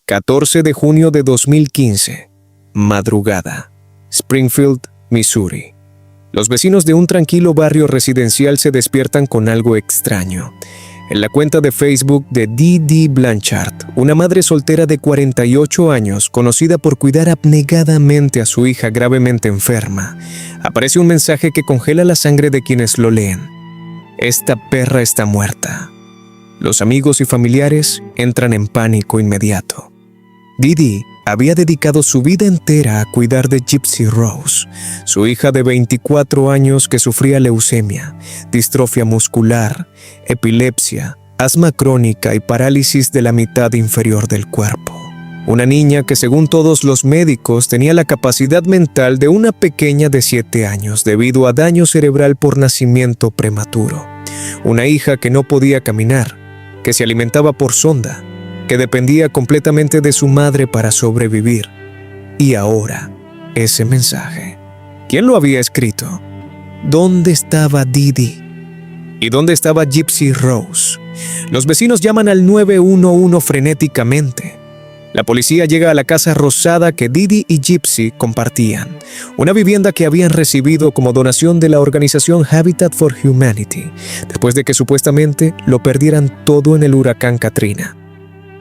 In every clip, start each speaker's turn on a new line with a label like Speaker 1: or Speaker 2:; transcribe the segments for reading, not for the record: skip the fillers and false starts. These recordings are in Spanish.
Speaker 1: 14 de junio de 2015, madrugada, Springfield, Missouri. Los vecinos de un tranquilo barrio residencial se despiertan con algo extraño. En la cuenta de Facebook de Dee Dee Blanchard, una madre soltera de 48 años, conocida por cuidar abnegadamente a su hija gravemente enferma, aparece un mensaje que congela la sangre de quienes lo leen. Esta perra está muerta. Los amigos y familiares entran en pánico inmediato. Dee Dee había dedicado su vida entera a cuidar de Gypsy Rose, su hija de 24 años que sufría leucemia, distrofia muscular, epilepsia, asma crónica y parálisis de la mitad inferior del cuerpo. Una niña que, según todos los médicos, tenía la capacidad mental de una pequeña de 7 años debido a daño cerebral por nacimiento prematuro. Una hija que no podía caminar, que se alimentaba por sonda, que dependía completamente de su madre para sobrevivir. Y ahora, ese mensaje. ¿Quién lo había escrito? ¿Dónde estaba Dee Dee? ¿Y dónde estaba Gypsy Rose? Los vecinos llaman al 911 frenéticamente. La policía llega a la casa rosada que Dee Dee y Gypsy compartían, una vivienda que habían recibido como donación de la organización Habitat for Humanity, después de que supuestamente lo perdieran todo en el huracán Katrina.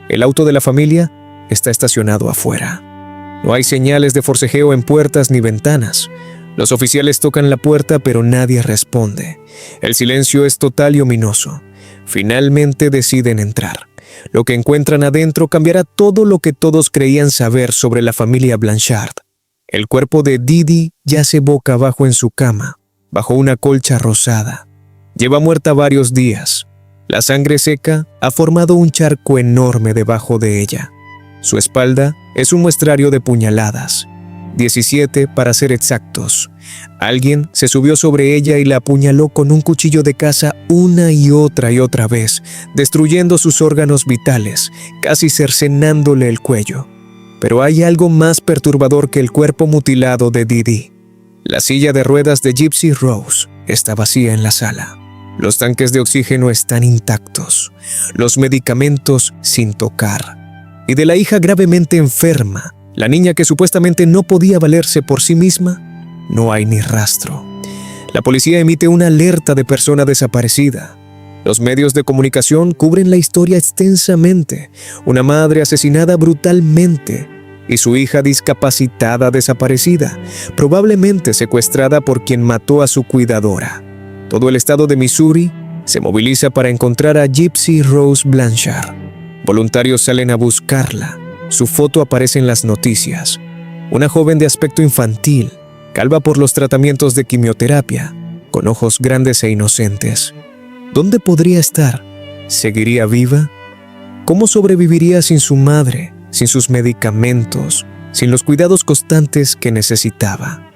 Speaker 1: El auto de la familia está estacionado afuera. No hay señales de forcejeo en puertas ni ventanas. Los oficiales tocan la puerta, pero nadie responde. El silencio es total y ominoso. Finalmente deciden entrar. Lo que encuentran adentro cambiará todo lo que todos creían saber sobre la familia Blanchard. El cuerpo de Dee Dee yace boca abajo en su cama, bajo una colcha rosada. Lleva muerta varios días. La sangre seca ha formado un charco enorme debajo de ella. Su espalda es un muestrario de puñaladas, 17 para ser exactos. Alguien se subió sobre ella y la apuñaló con un cuchillo de caza una y otra vez, destruyendo sus órganos vitales, casi cercenándole el cuello. Pero hay algo más perturbador que el cuerpo mutilado de Dee Dee. La silla de ruedas de Gypsy Rose está vacía en la sala. Los tanques de oxígeno están intactos, los medicamentos sin tocar. Y de la hija gravemente enferma, la niña que supuestamente no podía valerse por sí misma, no hay ni rastro. La policía emite una alerta de persona desaparecida. Los medios de comunicación cubren la historia extensamente. Una madre asesinada brutalmente y su hija discapacitada desaparecida, probablemente secuestrada por quien mató a su cuidadora. Todo el estado de Missouri se moviliza para encontrar a Gypsy Rose Blanchard. Voluntarios salen a buscarla. Su foto aparece en las noticias. Una joven de aspecto infantil, calva por los tratamientos de quimioterapia, con ojos grandes e inocentes. ¿Dónde podría estar? ¿Seguiría viva? ¿Cómo sobreviviría sin su madre, sin sus medicamentos, sin los cuidados constantes que necesitaba?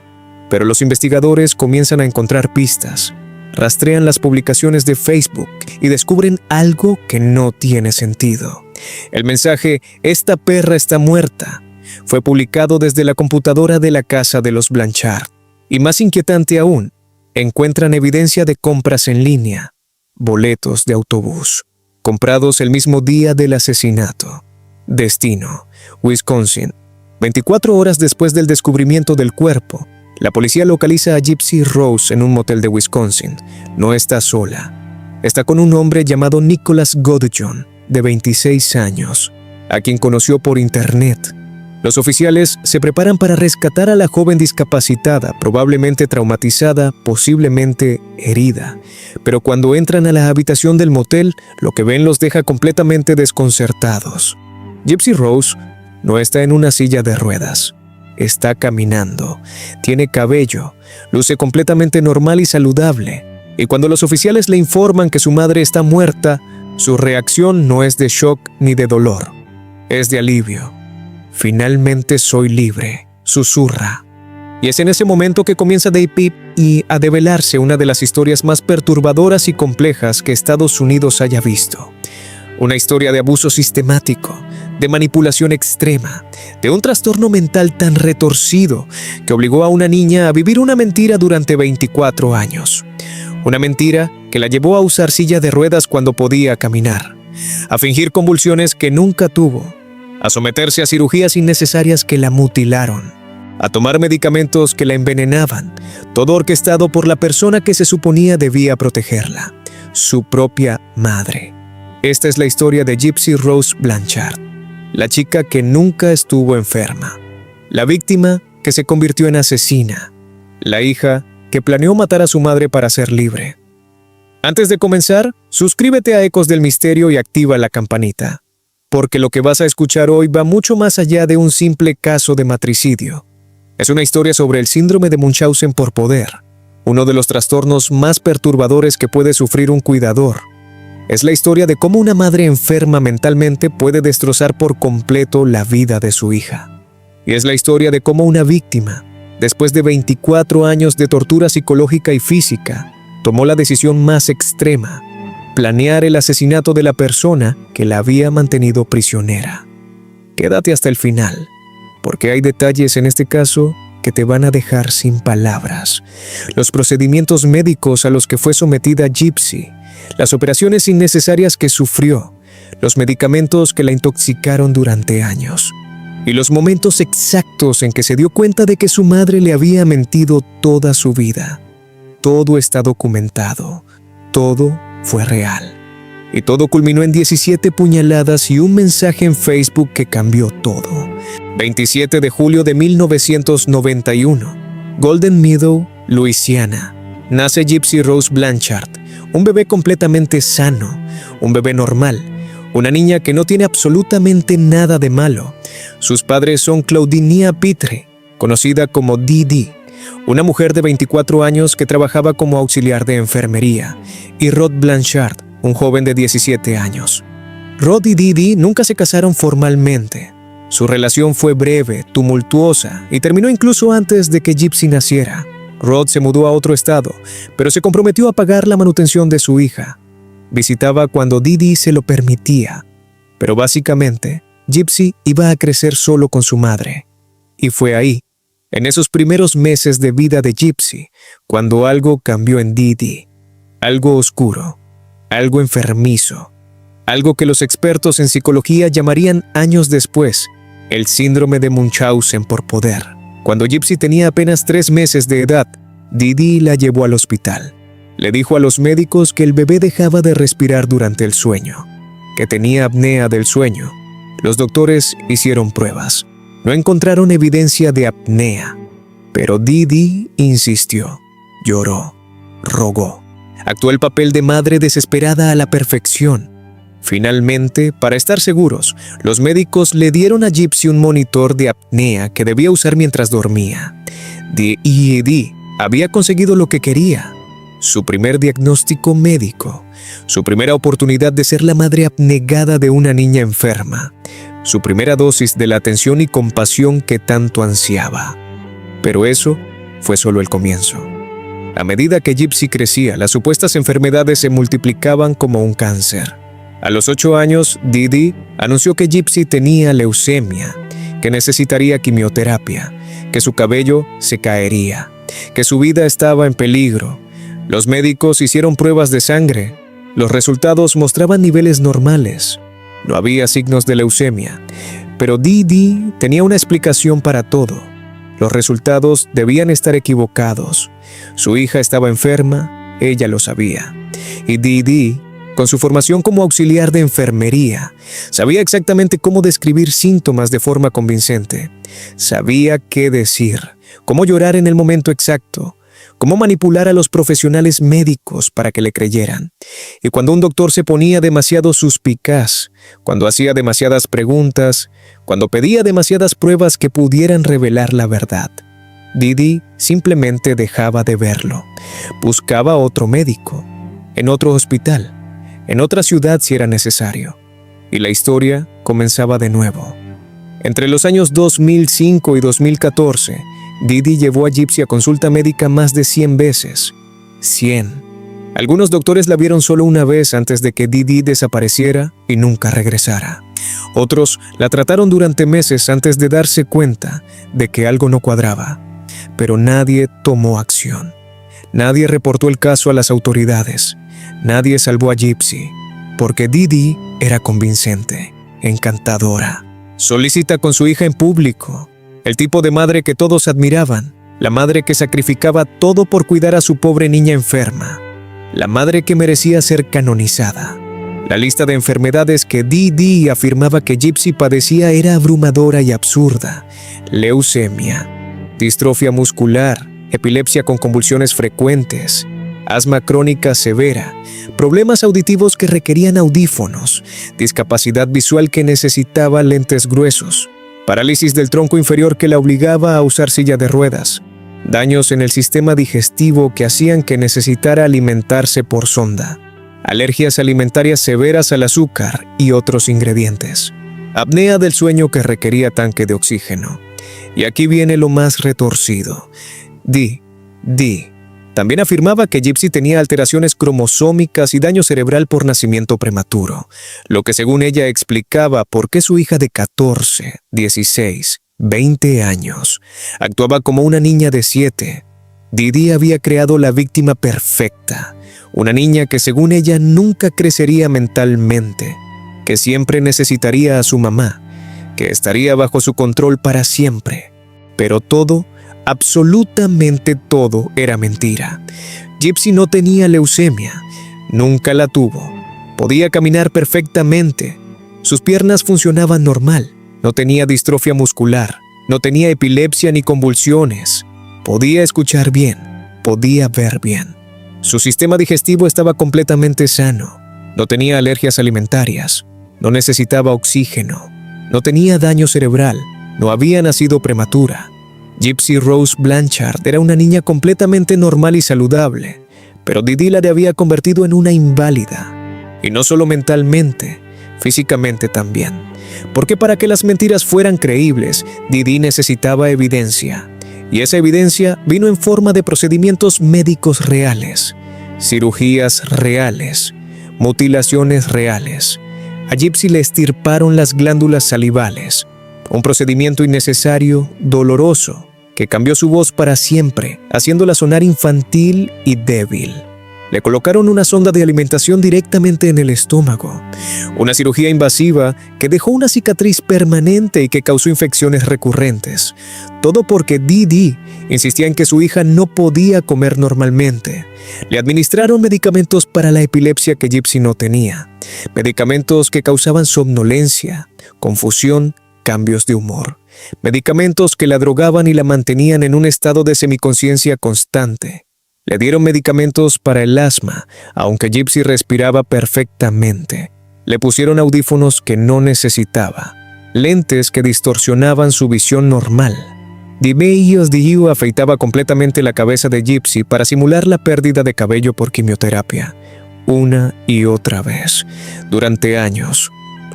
Speaker 1: Pero los investigadores comienzan a encontrar pistas. Rastrean las publicaciones de Facebook y descubren algo que no tiene sentido. El mensaje "Esta perra está muerta" fue publicado desde la computadora de la casa de los Blanchard. Y más inquietante aún, encuentran evidencia de compras en línea, boletos de autobús, comprados el mismo día del asesinato. Destino, Wisconsin. 24 horas después del descubrimiento del cuerpo, la policía localiza a Gypsy Rose en un motel de Wisconsin. No está sola. Está con un hombre llamado Nicholas Godjon, de 26 años, a quien conoció por internet. Los oficiales se preparan para rescatar a la joven discapacitada, probablemente traumatizada, posiblemente herida. Pero cuando entran a la habitación del motel, lo que ven los deja completamente desconcertados. Gypsy Rose no está en una silla de ruedas. Está caminando, tiene cabello, luce completamente normal y saludable. Y cuando los oficiales le informan que su madre está muerta, su reacción no es de shock ni de dolor, es de alivio. Finalmente soy libre, susurra. Y es en ese momento que comienza a develarse una de las historias más perturbadoras y complejas que Estados Unidos haya visto. Una historia de abuso sistemático, de manipulación extrema, de un trastorno mental tan retorcido que obligó a una niña a vivir una mentira durante 24 años. Una mentira que la llevó a usar silla de ruedas cuando podía caminar, a fingir convulsiones que nunca tuvo a someterse a cirugías innecesarias que la mutilaron, a tomar medicamentos que la envenenaban, todo orquestado por la persona que se suponía debía protegerla, su propia madre. Esta es la historia de Gypsy Rose Blanchard, la chica que nunca estuvo enferma, la víctima que se convirtió en asesina, la hija que planeó matar a su madre para ser libre. Antes de comenzar, suscríbete a Ecos del Misterio y activa la campanita, porque lo que vas a escuchar hoy va mucho más allá de un simple caso de matricidio. Es una historia sobre el síndrome de Munchausen por poder, uno de los trastornos más perturbadores que puede sufrir un cuidador. Es la historia de cómo una madre enferma mentalmente puede destrozar por completo la vida de su hija. Y es la historia de cómo una víctima, después de 24 años de tortura psicológica y física, tomó la decisión más extrema: planear el asesinato de la persona que la había mantenido prisionera. Quédate hasta el final, porque hay detalles en este caso que te van a dejar sin palabras. Los procedimientos médicos a los que fue sometida Gypsy, las operaciones innecesarias que sufrió, los medicamentos que la intoxicaron durante años, y los momentos exactos en que se dio cuenta de que su madre le había mentido toda su vida. Todo está documentado, todo fue real. Y todo culminó en 17 puñaladas y un mensaje en Facebook que cambió todo. 27 de julio de 1991, Golden Meadow, Luisiana. Nace Gypsy Rose Blanchard, un bebé completamente sano, un bebé normal, una niña que no tiene absolutamente nada de malo. Sus padres son Claudinia Pitre, conocida como Didi, una mujer de 24 años que trabajaba como auxiliar de enfermería, y Rod Blanchard, un joven de 17 años. Rod y Didi nunca se casaron formalmente. Su relación fue breve, tumultuosa, y terminó incluso antes de que Gypsy naciera. Rod se mudó a otro estado, pero se comprometió a pagar la manutención de su hija. Visitaba cuando Didi se lo permitía, pero básicamente, Gypsy iba a crecer solo con su madre. Y fue ahí, en esos primeros meses de vida de Gypsy, cuando algo cambió en Didi. Algo oscuro, algo enfermizo, algo que los expertos en psicología llamarían años después el síndrome de Munchausen por poder. Cuando Gypsy tenía apenas 3 meses de edad, Didi la llevó al hospital. Le dijo a los médicos que el bebé dejaba de respirar durante el sueño, que tenía apnea del sueño. Los doctores hicieron pruebas. No encontraron evidencia de apnea, pero Didi insistió, lloró, rogó. Actuó el papel de madre desesperada a la perfección. Finalmente, para estar seguros, los médicos le dieron a Gypsy un monitor de apnea que debía usar mientras dormía. Didi había conseguido lo que quería: su primer diagnóstico médico, su primera oportunidad de ser la madre abnegada de una niña enferma, su primera dosis de la atención y compasión que tanto ansiaba. Pero eso fue solo el comienzo. A medida que Gypsy crecía, las supuestas enfermedades se multiplicaban como un cáncer. A los 8 años, Didi anunció que Gypsy tenía leucemia, que necesitaría quimioterapia, que su cabello se caería, que su vida estaba en peligro. Los médicos hicieron pruebas de sangre. Los resultados mostraban niveles normales. No había signos de leucemia, pero Didi tenía una explicación para todo. Los resultados debían estar equivocados. Su hija estaba enferma, ella lo sabía. Y Didi, con su formación como auxiliar de enfermería, sabía exactamente cómo describir síntomas de forma convincente. Sabía qué decir, cómo llorar en el momento exacto, cómo manipular a los profesionales médicos para que le creyeran. Y cuando un doctor se ponía demasiado suspicaz, cuando hacía demasiadas preguntas, cuando pedía demasiadas pruebas que pudieran revelar la verdad, Didi simplemente dejaba de verlo. Buscaba otro médico, en otro hospital, en otra ciudad si era necesario. Y la historia comenzaba de nuevo. Entre los años 2005 y 2014, Didi llevó a Gypsy a consulta médica más de 100 veces. 100. Algunos doctores la vieron solo una vez antes de que Didi desapareciera y nunca regresara. Otros la trataron durante meses antes de darse cuenta de que algo no cuadraba. Pero nadie tomó acción. Nadie reportó el caso a las autoridades. Nadie salvó a Gypsy, porque Didi era convincente, encantadora, solícita con su hija en público, el tipo de madre que todos admiraban, la madre que sacrificaba todo por cuidar a su pobre niña enferma, la madre que merecía ser canonizada. La lista de enfermedades que Dee afirmaba que Gypsy padecía era abrumadora y absurda: leucemia, distrofia muscular, epilepsia con convulsiones frecuentes, asma crónica severa, problemas auditivos que requerían audífonos, discapacidad visual que necesitaba lentes gruesos, parálisis del tronco inferior que la obligaba a usar silla de ruedas, daños en el sistema digestivo que hacían que necesitara alimentarse por sonda, alergias alimentarias severas al azúcar y otros ingredientes, apnea del sueño que requería tanque de oxígeno. Y aquí viene lo más retorcido. Dee también afirmaba que Gypsy tenía alteraciones cromosómicas y daño cerebral por nacimiento prematuro, lo que según ella explicaba por qué su hija de 14, 16, 20 años actuaba como una niña de 7. Dee había creado la víctima perfecta, una niña que según ella nunca crecería mentalmente, que siempre necesitaría a su mamá, que estaría bajo su control para siempre. Pero todo, absolutamente todo, era mentira. Gypsy no tenía leucemia, nunca la tuvo. Podía caminar perfectamente, sus piernas funcionaban normal, no tenía distrofia muscular, no tenía epilepsia ni convulsiones, podía escuchar bien, podía ver bien. Su sistema digestivo estaba completamente sano, no tenía alergias alimentarias, no necesitaba oxígeno, no tenía daño cerebral, no había nacido prematura. Gypsy Rose Blanchard era una niña completamente normal y saludable, pero Dee la había convertido en una inválida. Y no solo mentalmente, físicamente también. Porque para que las mentiras fueran creíbles, Dee necesitaba evidencia. Y esa evidencia vino en forma de procedimientos médicos reales, cirugías reales, mutilaciones reales. A Gypsy le extirparon las glándulas salivales, un procedimiento innecesario, doloroso, que cambió su voz para siempre, haciéndola sonar infantil y débil. Le colocaron una sonda de alimentación directamente en el estómago, una cirugía invasiva que dejó una cicatriz permanente y que causó infecciones recurrentes. Todo porque Dee insistía en que su hija no podía comer normalmente. Le administraron medicamentos para la epilepsia que Gypsy no tenía, medicamentos que causaban somnolencia, confusión, cambios de humor, medicamentos que la drogaban y la mantenían en un estado de semiconciencia constante. Le dieron medicamentos para el asma, aunque Gypsy respiraba perfectamente. Le pusieron audífonos que no necesitaba, lentes que distorsionaban su visión normal. Dee afeitaba completamente la cabeza de Gypsy para simular la pérdida de cabello por quimioterapia, una y otra vez, durante años.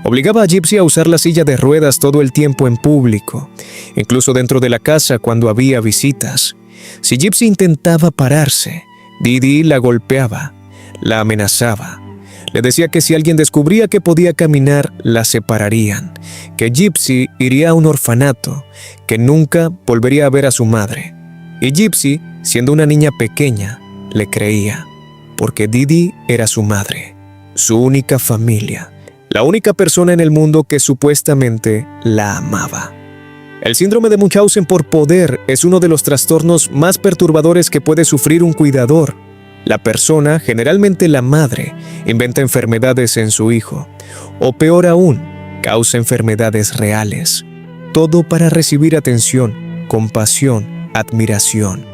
Speaker 1: Obligaba a Gypsy a usar la silla de ruedas todo el tiempo en público, incluso dentro de la casa cuando había visitas. Si Gypsy intentaba pararse, Dee la golpeaba, la amenazaba. Le decía que si alguien descubría que podía caminar, la separarían, que Gypsy iría a un orfanato, que nunca volvería a ver a su madre. Y Gypsy, siendo una niña pequeña, le creía, porque Dee era su madre, su única familia, la única persona en el mundo que supuestamente la amaba. El síndrome de Munchausen por poder es uno de los trastornos más perturbadores que puede sufrir un cuidador. La persona, generalmente la madre, inventa enfermedades en su hijo, o peor aún, causa enfermedades reales. Todo para recibir atención, compasión, admiración,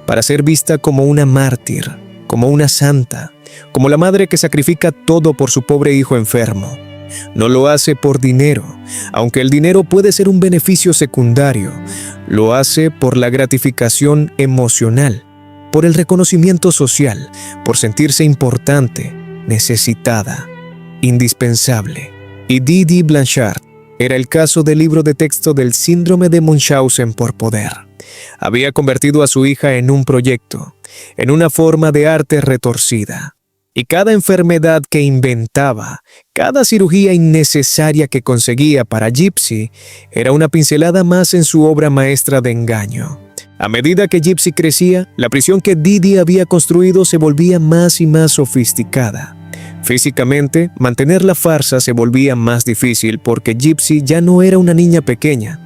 Speaker 1: para ser vista como una mártir, como una santa, como la madre que sacrifica todo por su pobre hijo enfermo. No lo hace por dinero, aunque el dinero puede ser un beneficio secundario. Lo hace por la gratificación emocional, por el reconocimiento social, por sentirse importante, necesitada, indispensable. Y Dee Blanchard era el caso del libro de texto del síndrome de Munchausen por poder. Había convertido a su hija en un proyecto, en una forma de arte retorcida. Y cada enfermedad que inventaba, cada cirugía innecesaria que conseguía para Gypsy, era una pincelada más en su obra maestra de engaño. A medida que Gypsy crecía, la prisión que Dee había construido se volvía más y más sofisticada, Físicamente, mantener la farsa se volvía más difícil porque Gypsy ya no era una niña pequeña,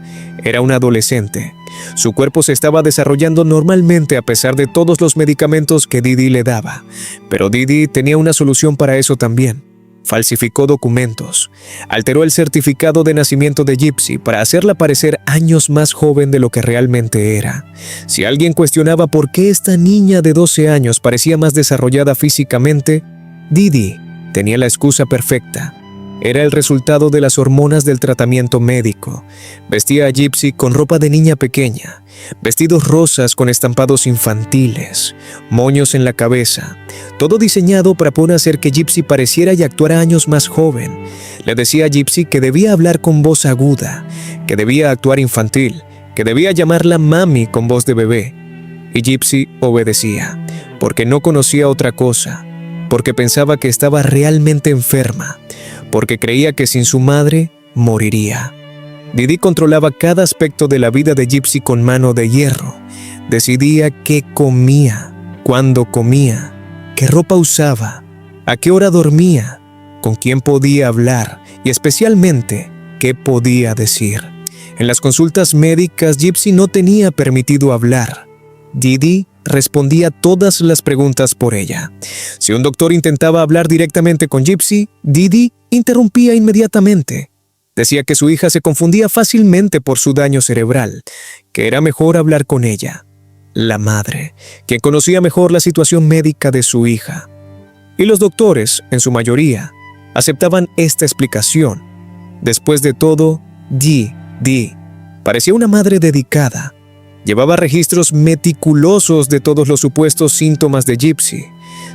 Speaker 1: era una adolescente. Su cuerpo se estaba desarrollando normalmente a pesar de todos los medicamentos que Didi le daba, pero Didi tenía una solución para eso también. Falsificó documentos, alteró el certificado de nacimiento de Gypsy para hacerla parecer años más joven de lo que realmente era. Si alguien cuestionaba por qué esta niña de 12 años parecía más desarrollada físicamente, Didi tenía la excusa perfecta. Era el resultado de las hormonas del tratamiento médico. Vestía a Gypsy con ropa de niña pequeña, vestidos rosas con estampados infantiles, moños en la cabeza, todo diseñado para poder hacer que Gypsy pareciera y actuara años más joven. Le decía a Gypsy que debía hablar con voz aguda, que debía actuar infantil, que debía llamarla mami con voz de bebé. Y Gypsy obedecía, porque no conocía otra cosa, porque pensaba que estaba realmente enferma, porque creía que sin su madre moriría. Didi controlaba cada aspecto de la vida de Gypsy con mano de hierro. Decidía qué comía, cuándo comía, qué ropa usaba, a qué hora dormía, con quién podía hablar y especialmente qué podía decir. En las consultas médicas, Gypsy no tenía permitido hablar. Didi respondía todas las preguntas por ella. Si un doctor intentaba hablar directamente con Gypsy, Didi interrumpía inmediatamente. Decía que su hija se confundía fácilmente por su daño cerebral, que era mejor hablar con ella, la madre, quien conocía mejor la situación médica de su hija. Y los doctores, en su mayoría, aceptaban esta explicación. Después de todo, Didi parecía una madre dedicada. Llevaba registros meticulosos de todos los supuestos síntomas de Gypsy.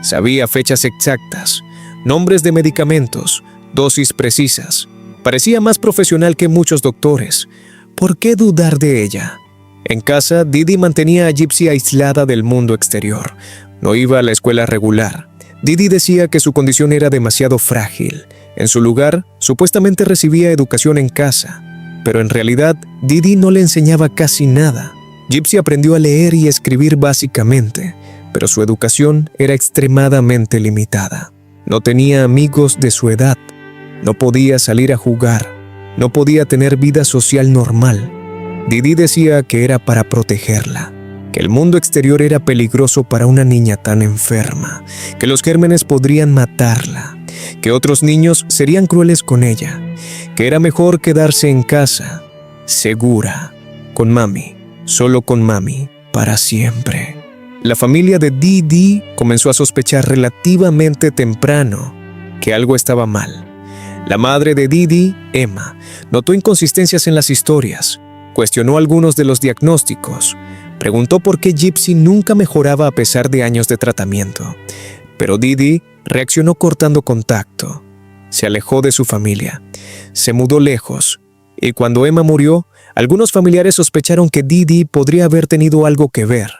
Speaker 1: Sabía fechas exactas, nombres de medicamentos, dosis precisas. Parecía más profesional que muchos doctores. ¿Por qué dudar de ella? En casa, Didi mantenía a Gypsy aislada del mundo exterior. No iba a la escuela regular. Didi decía que su condición era demasiado frágil. En su lugar, supuestamente recibía educación en casa. Pero en realidad, Didi no le enseñaba casi nada. Gypsy aprendió a leer y escribir básicamente, pero su educación era extremadamente limitada. No tenía amigos de su edad, no podía salir a jugar, no podía tener vida social normal. Didi decía que era para protegerla, que el mundo exterior era peligroso para una niña tan enferma, que los gérmenes podrían matarla, que otros niños serían crueles con ella, que era mejor quedarse en casa, segura, con mami. Solo con mami, para siempre. La familia de Didi comenzó a sospechar relativamente temprano que algo estaba mal. La madre de Didi, Emma, notó inconsistencias en las historias, cuestionó algunos de los diagnósticos, preguntó por qué Gypsy nunca mejoraba a pesar de años de tratamiento. Pero Didi reaccionó cortando contacto. Se alejó de su familia, se mudó lejos, y cuando Emma murió, algunos familiares sospecharon que Didi podría haber tenido algo que ver.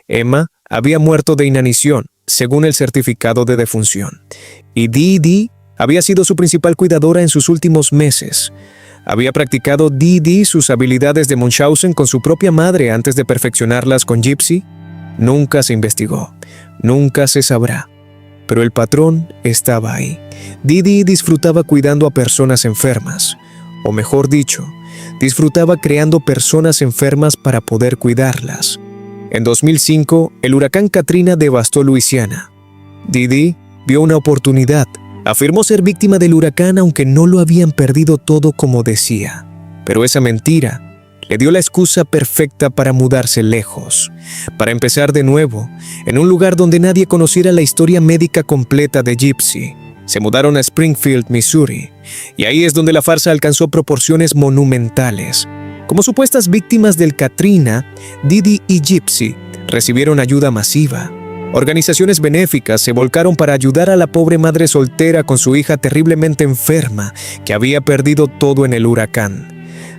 Speaker 1: Emma había muerto de inanición, según el certificado de defunción, y Didi había sido su principal cuidadora en sus últimos meses. ¿Había practicado Didi sus habilidades de Munchausen con su propia madre antes de perfeccionarlas con Gypsy? Nunca se investigó, nunca se sabrá. Pero el patrón estaba ahí. Didi disfrutaba cuidando a personas enfermas, o mejor dicho, disfrutaba creando personas enfermas para poder cuidarlas. En 2005, el huracán Katrina devastó Luisiana. Didi vio una oportunidad. Afirmó ser víctima del huracán aunque no lo habían perdido todo como decía. Pero esa mentira le dio la excusa perfecta para mudarse lejos, para empezar de nuevo, en un lugar donde nadie conociera la historia médica completa de Gypsy. Se mudaron a Springfield, Missouri, y ahí es donde la farsa alcanzó proporciones monumentales. Como supuestas víctimas del Katrina, Didi y Gypsy recibieron ayuda masiva. Organizaciones benéficas se volcaron para ayudar a la pobre madre soltera con su hija terriblemente enferma que había perdido todo en el huracán.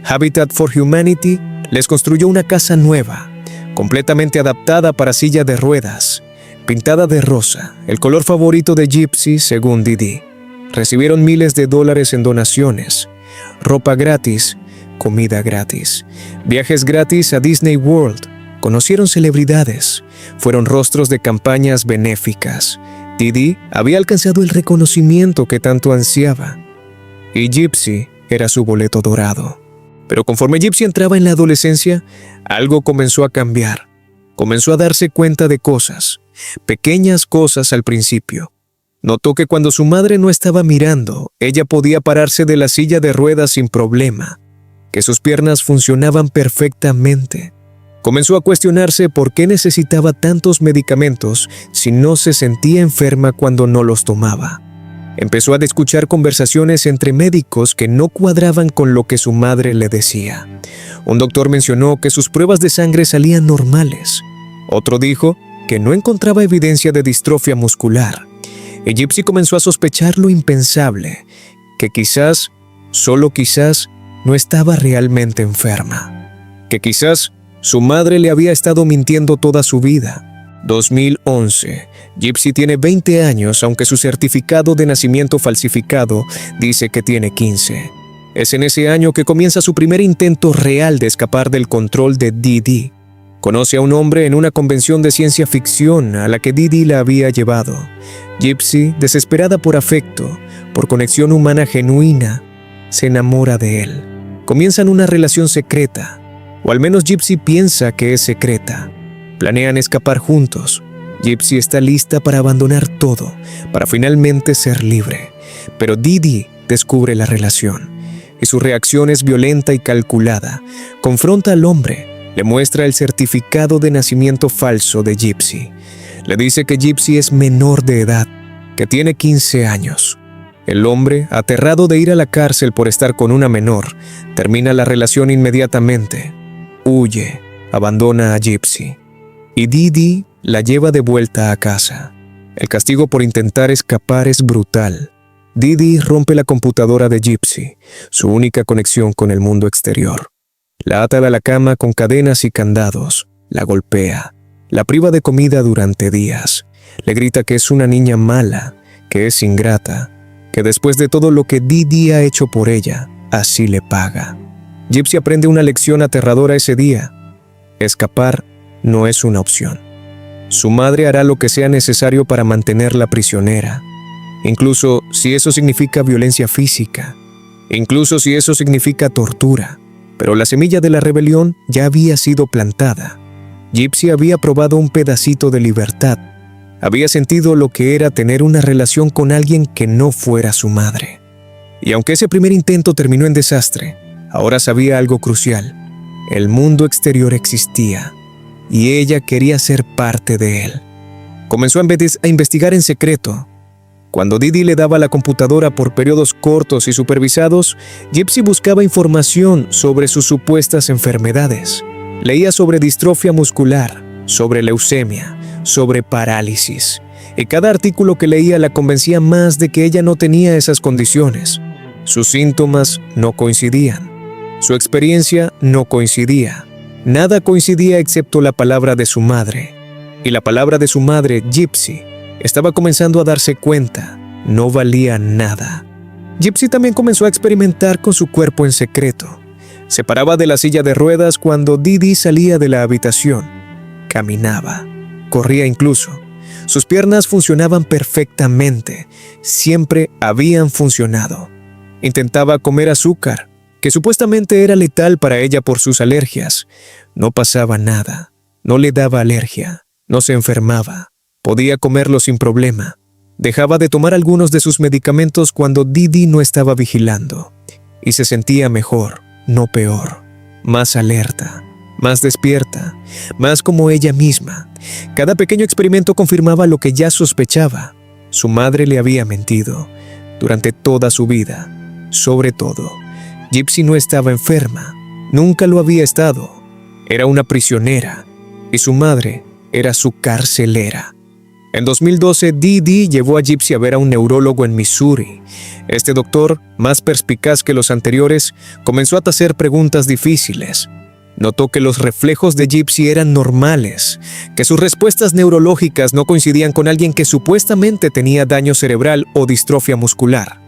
Speaker 1: Habitat for Humanity les construyó una casa nueva, completamente adaptada para silla de ruedas, pintada de rosa, el color favorito de Gypsy según Didi. Recibieron miles de dólares en donaciones, ropa gratis, comida gratis, viajes gratis a Disney World, conocieron celebridades, fueron rostros de campañas benéficas. Didi había alcanzado el reconocimiento que tanto ansiaba, y Gypsy era su boleto dorado. Pero conforme Gypsy entraba en la adolescencia, algo comenzó a cambiar. Comenzó a darse cuenta de cosas, pequeñas cosas al principio. Notó que cuando su madre no estaba mirando, ella podía pararse de la silla de ruedas sin problema, que sus piernas funcionaban perfectamente. Comenzó a cuestionarse por qué necesitaba tantos medicamentos si no se sentía enferma cuando no los tomaba. Empezó a escuchar conversaciones entre médicos que no cuadraban con lo que su madre le decía. Un doctor mencionó que sus pruebas de sangre salían normales. Otro dijo que no encontraba evidencia de distrofia muscular. Y Gypsy comenzó a sospechar lo impensable, que quizás, solo quizás, no estaba realmente enferma. Que quizás su madre le había estado mintiendo toda su vida. 2011. Gypsy tiene 20 años, aunque su certificado de nacimiento falsificado dice que tiene 15. Es en ese año que comienza su primer intento real de escapar del control de Didi. Conoce a un hombre en una convención de ciencia ficción a la que Didi la había llevado. Gypsy, desesperada por afecto, por conexión humana genuina, se enamora de él. Comienzan una relación secreta, o al menos Gypsy piensa que es secreta. Planean escapar juntos. Gypsy está lista para abandonar todo, para finalmente ser libre. Pero Didi descubre la relación, y su reacción es violenta y calculada. Confronta al hombre, le muestra el certificado de nacimiento falso de Gypsy. Le dice que Gypsy es menor de edad, que tiene 15 años. El hombre, aterrado de ir a la cárcel por estar con una menor, termina la relación inmediatamente. Huye, abandona a Gypsy. Y Didi la lleva de vuelta a casa. El castigo por intentar escapar es brutal. Didi rompe la computadora de Gypsy, su única conexión con el mundo exterior. La ata a la cama con cadenas y candados, la golpea, la priva de comida durante días, le grita que es una niña mala, que es ingrata, que después de todo lo que Didi ha hecho por ella, así le paga. Gypsy aprende una lección aterradora ese día. Escapar no es una opción. Su madre hará lo que sea necesario para mantenerla prisionera, incluso si eso significa violencia física, incluso si eso significa tortura. Pero la semilla de la rebelión ya había sido plantada. Gypsy había probado un pedacito de libertad. Había sentido lo que era tener una relación con alguien que no fuera su madre. Y aunque ese primer intento terminó en desastre, ahora sabía algo crucial. El mundo exterior existía, y ella quería ser parte de él. Comenzó a investigar en secreto. Cuando Didi le daba la computadora por periodos cortos y supervisados, Gypsy buscaba información sobre sus supuestas enfermedades. Leía sobre distrofia muscular, sobre leucemia, sobre parálisis. Y cada artículo que leía la convencía más de que ella no tenía esas condiciones. Sus síntomas no coincidían. Su experiencia no coincidía. Nada coincidía excepto la palabra de su madre. Y la palabra de su madre, Gypsy, estaba comenzando a darse cuenta. No valía nada. Gypsy también comenzó a experimentar con su cuerpo en secreto. Se paraba de la silla de ruedas cuando Didi salía de la habitación. Caminaba. Corría incluso. Sus piernas funcionaban perfectamente. Siempre habían funcionado. Intentaba comer azúcar, que supuestamente era letal para ella por sus alergias. No pasaba nada. No le daba alergia. No se enfermaba. Podía comerlo sin problema. Dejaba de tomar algunos de sus medicamentos cuando Didi no estaba vigilando. Y se sentía mejor, no peor. Más alerta, más despierta, más como ella misma. Cada pequeño experimento confirmaba lo que ya sospechaba. Su madre le había mentido durante toda su vida. Sobre todo, Gypsy no estaba enferma. Nunca lo había estado. Era una prisionera. Y su madre era su carcelera. En 2012, Didi llevó a Gypsy a ver a un neurólogo en Missouri. Este doctor, más perspicaz que los anteriores, comenzó a hacer preguntas difíciles. Notó que los reflejos de Gypsy eran normales, que sus respuestas neurológicas no coincidían con alguien que supuestamente tenía daño cerebral o distrofia muscular.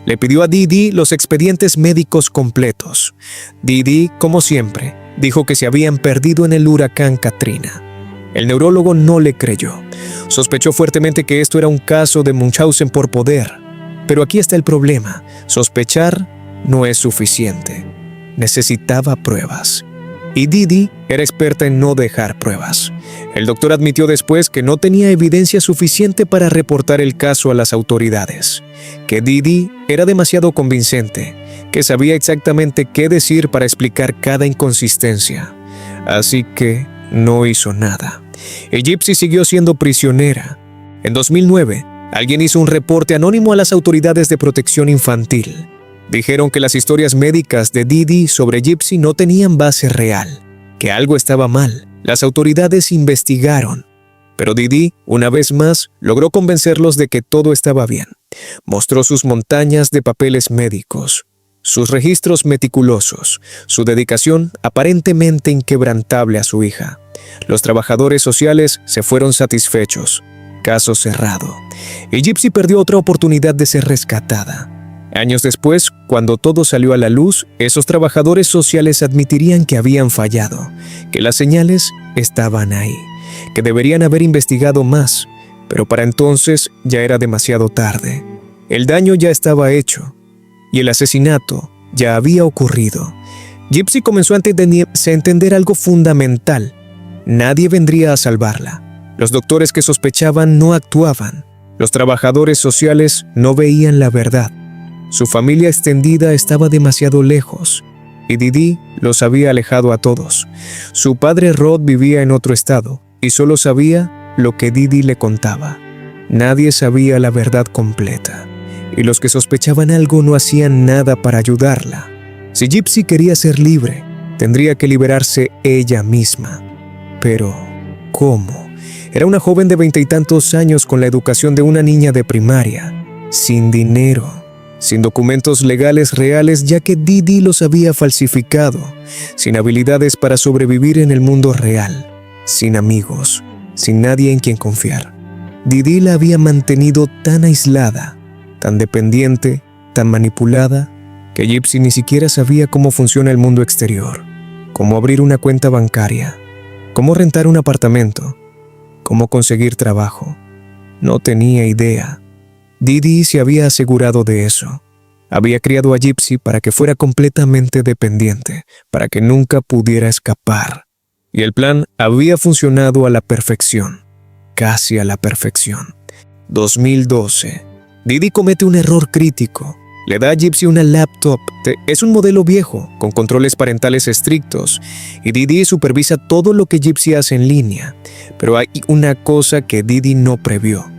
Speaker 1: Le pidió a Didi los expedientes médicos completos. Didi, como siempre, dijo que se habían perdido en el huracán Katrina. El neurólogo no le creyó. Sospechó fuertemente que esto era un caso de Munchausen por poder. Pero aquí está el problema. Sospechar no es suficiente. Necesitaba pruebas. Y Didi era experta en no dejar pruebas. El doctor admitió después que no tenía evidencia suficiente para reportar el caso a las autoridades, que Didi era demasiado convincente, que sabía exactamente qué decir para explicar cada inconsistencia. Así que no hizo nada. Y Gypsy siguió siendo prisionera. En 2009, alguien hizo un reporte anónimo a las autoridades de protección infantil. Dijeron que las historias médicas de Didi sobre Gypsy no tenían base real, que algo estaba mal. Las autoridades investigaron, pero Didi, una vez más, logró convencerlos de que todo estaba bien. Mostró sus montañas de papeles médicos, sus registros meticulosos, su dedicación aparentemente inquebrantable a su hija. Los trabajadores sociales se fueron satisfechos. Caso cerrado. Y Gypsy perdió otra oportunidad de ser rescatada. Años después, cuando todo salió a la luz, esos trabajadores sociales admitirían que habían fallado, que las señales estaban ahí, que deberían haber investigado más, pero para entonces ya era demasiado tarde. El daño ya estaba hecho, y el asesinato ya había ocurrido. Gypsy comenzó a entender algo fundamental. Nadie vendría a salvarla. Los doctores que sospechaban no actuaban. Los trabajadores sociales no veían la verdad. Su familia extendida estaba demasiado lejos, y Didi los había alejado a todos. Su padre Rod vivía en otro estado, y solo sabía lo que Didi le contaba. Nadie sabía la verdad completa, y los que sospechaban algo no hacían nada para ayudarla. Si Gypsy quería ser libre, tendría que liberarse ella misma. Pero, ¿cómo? Era una joven de 20 y tantos años con la educación de una niña de primaria, sin dinero, sin documentos legales reales ya que Didi los había falsificado, sin habilidades para sobrevivir en el mundo real, sin amigos, sin nadie en quien confiar. Didi la había mantenido tan aislada, tan dependiente, tan manipulada, que Gypsy ni siquiera sabía cómo funciona el mundo exterior, cómo abrir una cuenta bancaria, cómo rentar un apartamento, cómo conseguir trabajo. No tenía idea. Didi se había asegurado de eso. Había criado a Gypsy para que fuera completamente dependiente, para que nunca pudiera escapar. Y el plan había funcionado a la perfección, casi a la perfección. 2012. Didi comete un error crítico. Le da a Gypsy una laptop. Es un modelo viejo, con controles parentales estrictos, y Didi supervisa todo lo que Gypsy hace en línea. Pero hay una cosa que Didi no previó: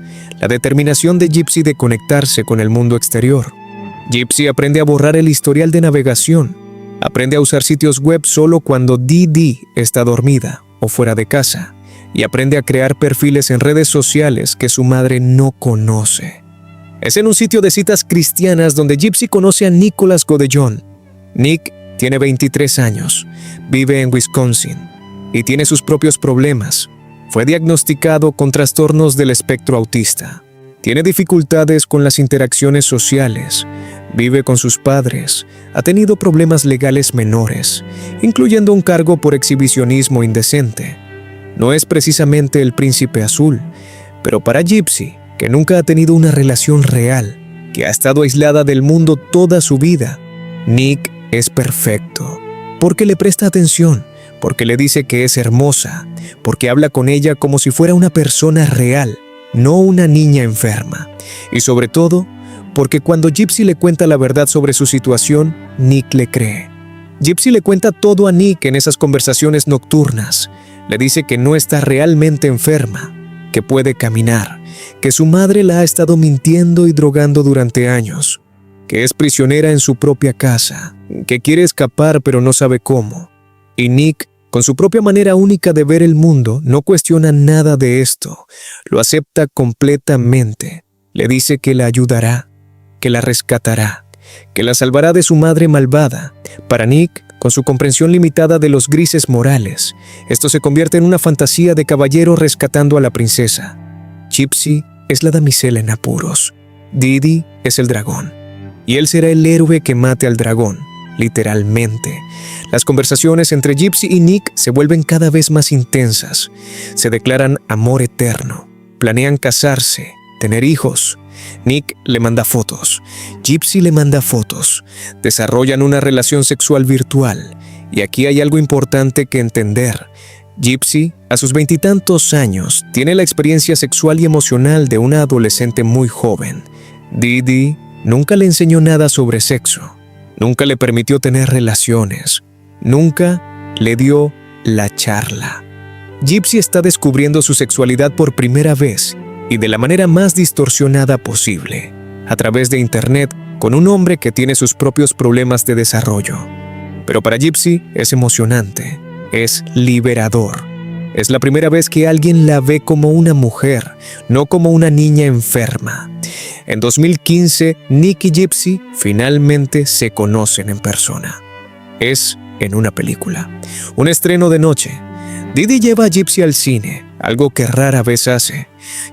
Speaker 1: la determinación de Gypsy de conectarse con el mundo exterior. Gypsy aprende a borrar el historial de navegación. Aprende a usar sitios web solo cuando Didi está dormida o fuera de casa. Y aprende a crear perfiles en redes sociales que su madre no conoce. Es en un sitio de citas cristianas donde Gypsy conoce a Nicholas Godellón. Nick tiene 23 años, vive en Wisconsin y tiene sus propios problemas. Fue diagnosticado con trastornos del espectro autista. Tiene dificultades con las interacciones sociales. Vive con sus padres. Ha tenido problemas legales menores, incluyendo un cargo por exhibicionismo indecente. No es precisamente el príncipe azul, pero para Gypsy, que nunca ha tenido una relación real, que ha estado aislada del mundo toda su vida, Nick es perfecto, porque le presta atención, porque le dice que es hermosa, porque habla con ella como si fuera una persona real, no una niña enferma. Y sobre todo, porque cuando Gypsy le cuenta la verdad sobre su situación, Nick le cree. Gypsy le cuenta todo a Nick en esas conversaciones nocturnas. Le dice que no está realmente enferma, que puede caminar, que su madre la ha estado mintiendo y drogando durante años, que es prisionera en su propia casa, que quiere escapar pero no sabe cómo. Y Nick, con su propia manera única de ver el mundo, no cuestiona nada de esto, lo acepta completamente. Le dice que la ayudará, que la rescatará, que la salvará de su madre malvada. Para Nick, con su comprensión limitada de los grises morales, esto se convierte en una fantasía de caballero rescatando a la princesa. Gypsy es la damisela en apuros. Didi es el dragón. Y él será el héroe que mate al dragón, literalmente. Las conversaciones entre Gypsy y Nick se vuelven cada vez más intensas. Se declaran amor eterno. Planean casarse, tener hijos. Nick le manda fotos. Gypsy le manda fotos. Desarrollan una relación sexual virtual. Y aquí hay algo importante que entender. Gypsy, a sus 20 y tantos años, tiene la experiencia sexual y emocional de una adolescente muy joven. Dee nunca le enseñó nada sobre sexo. Nunca le permitió tener relaciones. Nunca le dio la charla. Gypsy está descubriendo su sexualidad por primera vez y de la manera más distorsionada posible, a través de internet, con un hombre que tiene sus propios problemas de desarrollo. Pero para Gypsy es emocionante, es liberador. Es la primera vez que alguien la ve como una mujer, no como una niña enferma. En 2015, Nick y Gypsy finalmente se conocen en persona. Es en una película, un estreno de noche. Dee lleva a Gypsy al cine, algo que rara vez hace.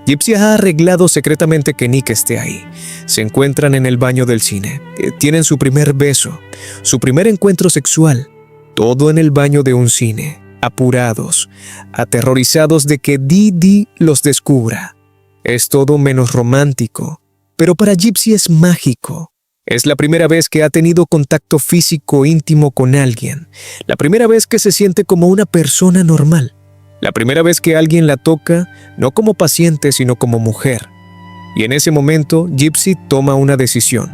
Speaker 1: Gypsy ha arreglado secretamente que Nick esté ahí. Se encuentran en el baño del cine. Tienen su primer beso, su primer encuentro sexual. Todo en el baño de un cine, apurados, aterrorizados de que Dee los descubra. Es todo menos romántico, pero para Gypsy es mágico. Es la primera vez que ha tenido contacto físico íntimo con alguien. La primera vez que se siente como una persona normal. La primera vez que alguien la toca, no como paciente, sino como mujer. Y en ese momento, Gypsy toma una decisión.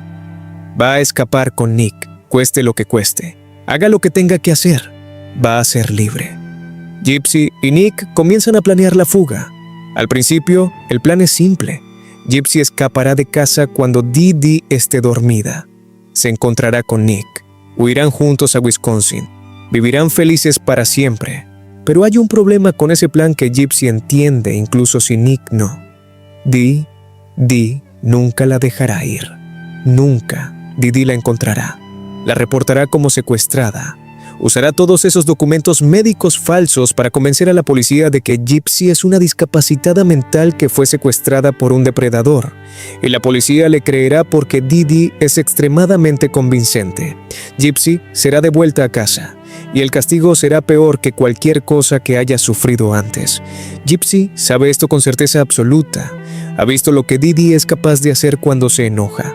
Speaker 1: Va a escapar con Nick, cueste lo que cueste. Haga lo que tenga que hacer. Va a ser libre. Gypsy y Nick comienzan a planear la fuga. Al principio, el plan es simple. Gypsy escapará de casa cuando Dee esté dormida. Se encontrará con Nick. Huirán juntos a Wisconsin. Vivirán felices para siempre. Pero hay un problema con ese plan que Gypsy entiende, incluso si Nick no. Dee nunca la dejará ir. Nunca. Dee la encontrará. La reportará como secuestrada. Usará todos esos documentos médicos falsos para convencer a la policía de que Gypsy es una discapacitada mental que fue secuestrada por un depredador. Y la policía le creerá porque Dee es extremadamente convincente. Gypsy será devuelta a casa. Y el castigo será peor que cualquier cosa que haya sufrido antes. Gypsy sabe esto con certeza absoluta. Ha visto lo que Dee es capaz de hacer cuando se enoja.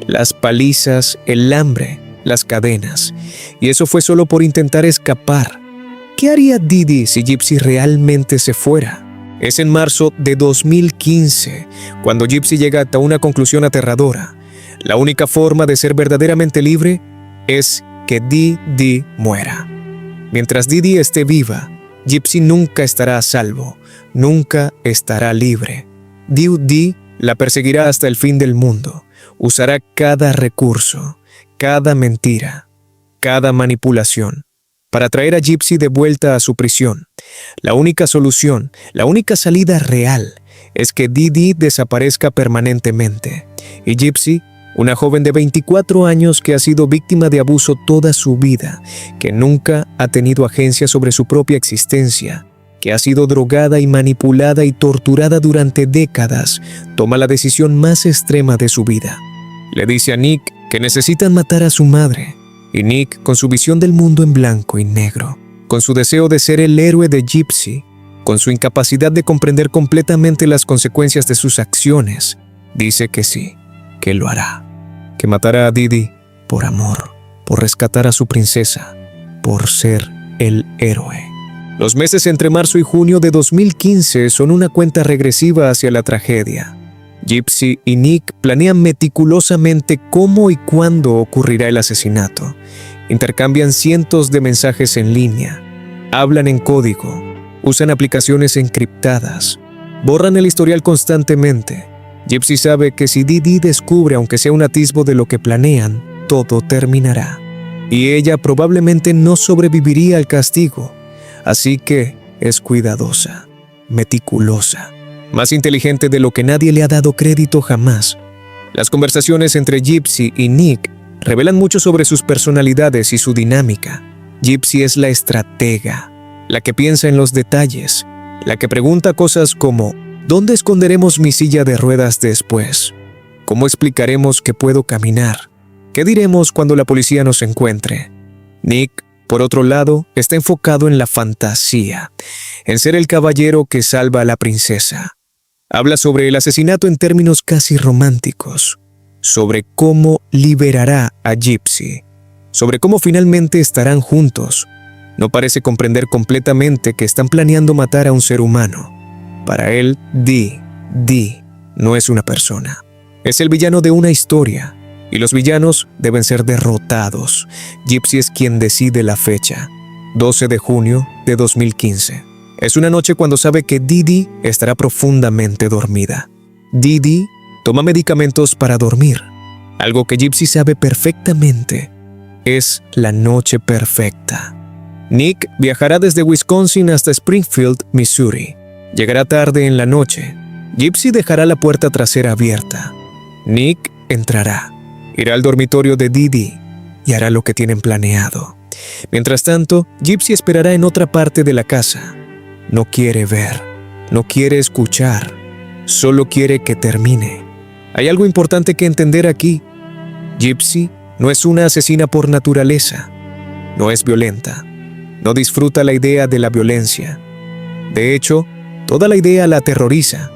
Speaker 1: Las palizas, el hambre, las cadenas. Y eso fue solo por intentar escapar. ¿Qué haría Dee si Gypsy realmente se fuera? Es en marzo de 2015, cuando Gypsy llega hasta una conclusión aterradora. La única forma de ser verdaderamente libre es que Dee muera. Mientras Dee esté viva, Gypsy nunca estará a salvo, nunca estará libre. Dee la perseguirá hasta el fin del mundo. Usará cada recurso, cada mentira, cada manipulación, para traer a Gypsy de vuelta a su prisión. La única solución, la única salida real, es que Dee desaparezca permanentemente. Y Gypsy, una joven de 24 años que ha sido víctima de abuso toda su vida, que nunca ha tenido agencia sobre su propia existencia, que ha sido drogada y manipulada y torturada durante décadas, toma la decisión más extrema de su vida. Le dice a Nick que necesitan matar a su madre, y Nick, con su visión del mundo en blanco y negro, con su deseo de ser el héroe de Gypsy, con su incapacidad de comprender completamente las consecuencias de sus acciones, dice que sí, que lo hará, que matará a Dee por amor, por rescatar a su princesa, por ser el héroe. Los meses entre marzo y junio de 2015 son una cuenta regresiva hacia la tragedia. Gypsy y Nick planean meticulosamente cómo y cuándo ocurrirá el asesinato. Intercambian cientos de mensajes en línea. Hablan en código. Usan aplicaciones encriptadas. Borran el historial constantemente. Gypsy sabe que si Dee descubre aunque sea un atisbo de lo que planean, todo terminará. Y ella probablemente no sobreviviría al castigo. Así que es cuidadosa, meticulosa. Más inteligente de lo que nadie le ha dado crédito jamás. Las conversaciones entre Gypsy y Nick revelan mucho sobre sus personalidades y su dinámica. Gypsy es la estratega, la que piensa en los detalles, la que pregunta cosas como ¿dónde esconderemos mi silla de ruedas después? ¿Cómo explicaremos que puedo caminar? ¿Qué diremos cuando la policía nos encuentre? Nick, por otro lado, está enfocado en la fantasía, en ser el caballero que salva a la princesa. Habla sobre el asesinato en términos casi románticos, sobre cómo liberará a Gypsy, sobre cómo finalmente estarán juntos. No parece comprender completamente que están planeando matar a un ser humano. Para él, Dee no es una persona. Es el villano de una historia, y los villanos deben ser derrotados. Gypsy es quien decide la fecha, 12 de junio de 2015. Es una noche cuando sabe que Dee estará profundamente dormida. Dee toma medicamentos para dormir, algo que Gypsy sabe perfectamente. Es la noche perfecta. Nick viajará desde Wisconsin hasta Springfield, Missouri. Llegará tarde en la noche. Gypsy dejará la puerta trasera abierta. Nick entrará, irá al dormitorio de Dee y hará lo que tienen planeado. Mientras tanto, Gypsy esperará en otra parte de la casa. No quiere ver, no quiere escuchar, solo quiere que termine. Hay algo importante que entender aquí. Gypsy no es una asesina por naturaleza. No es violenta. No disfruta la idea de la violencia. De hecho, toda la idea la aterroriza.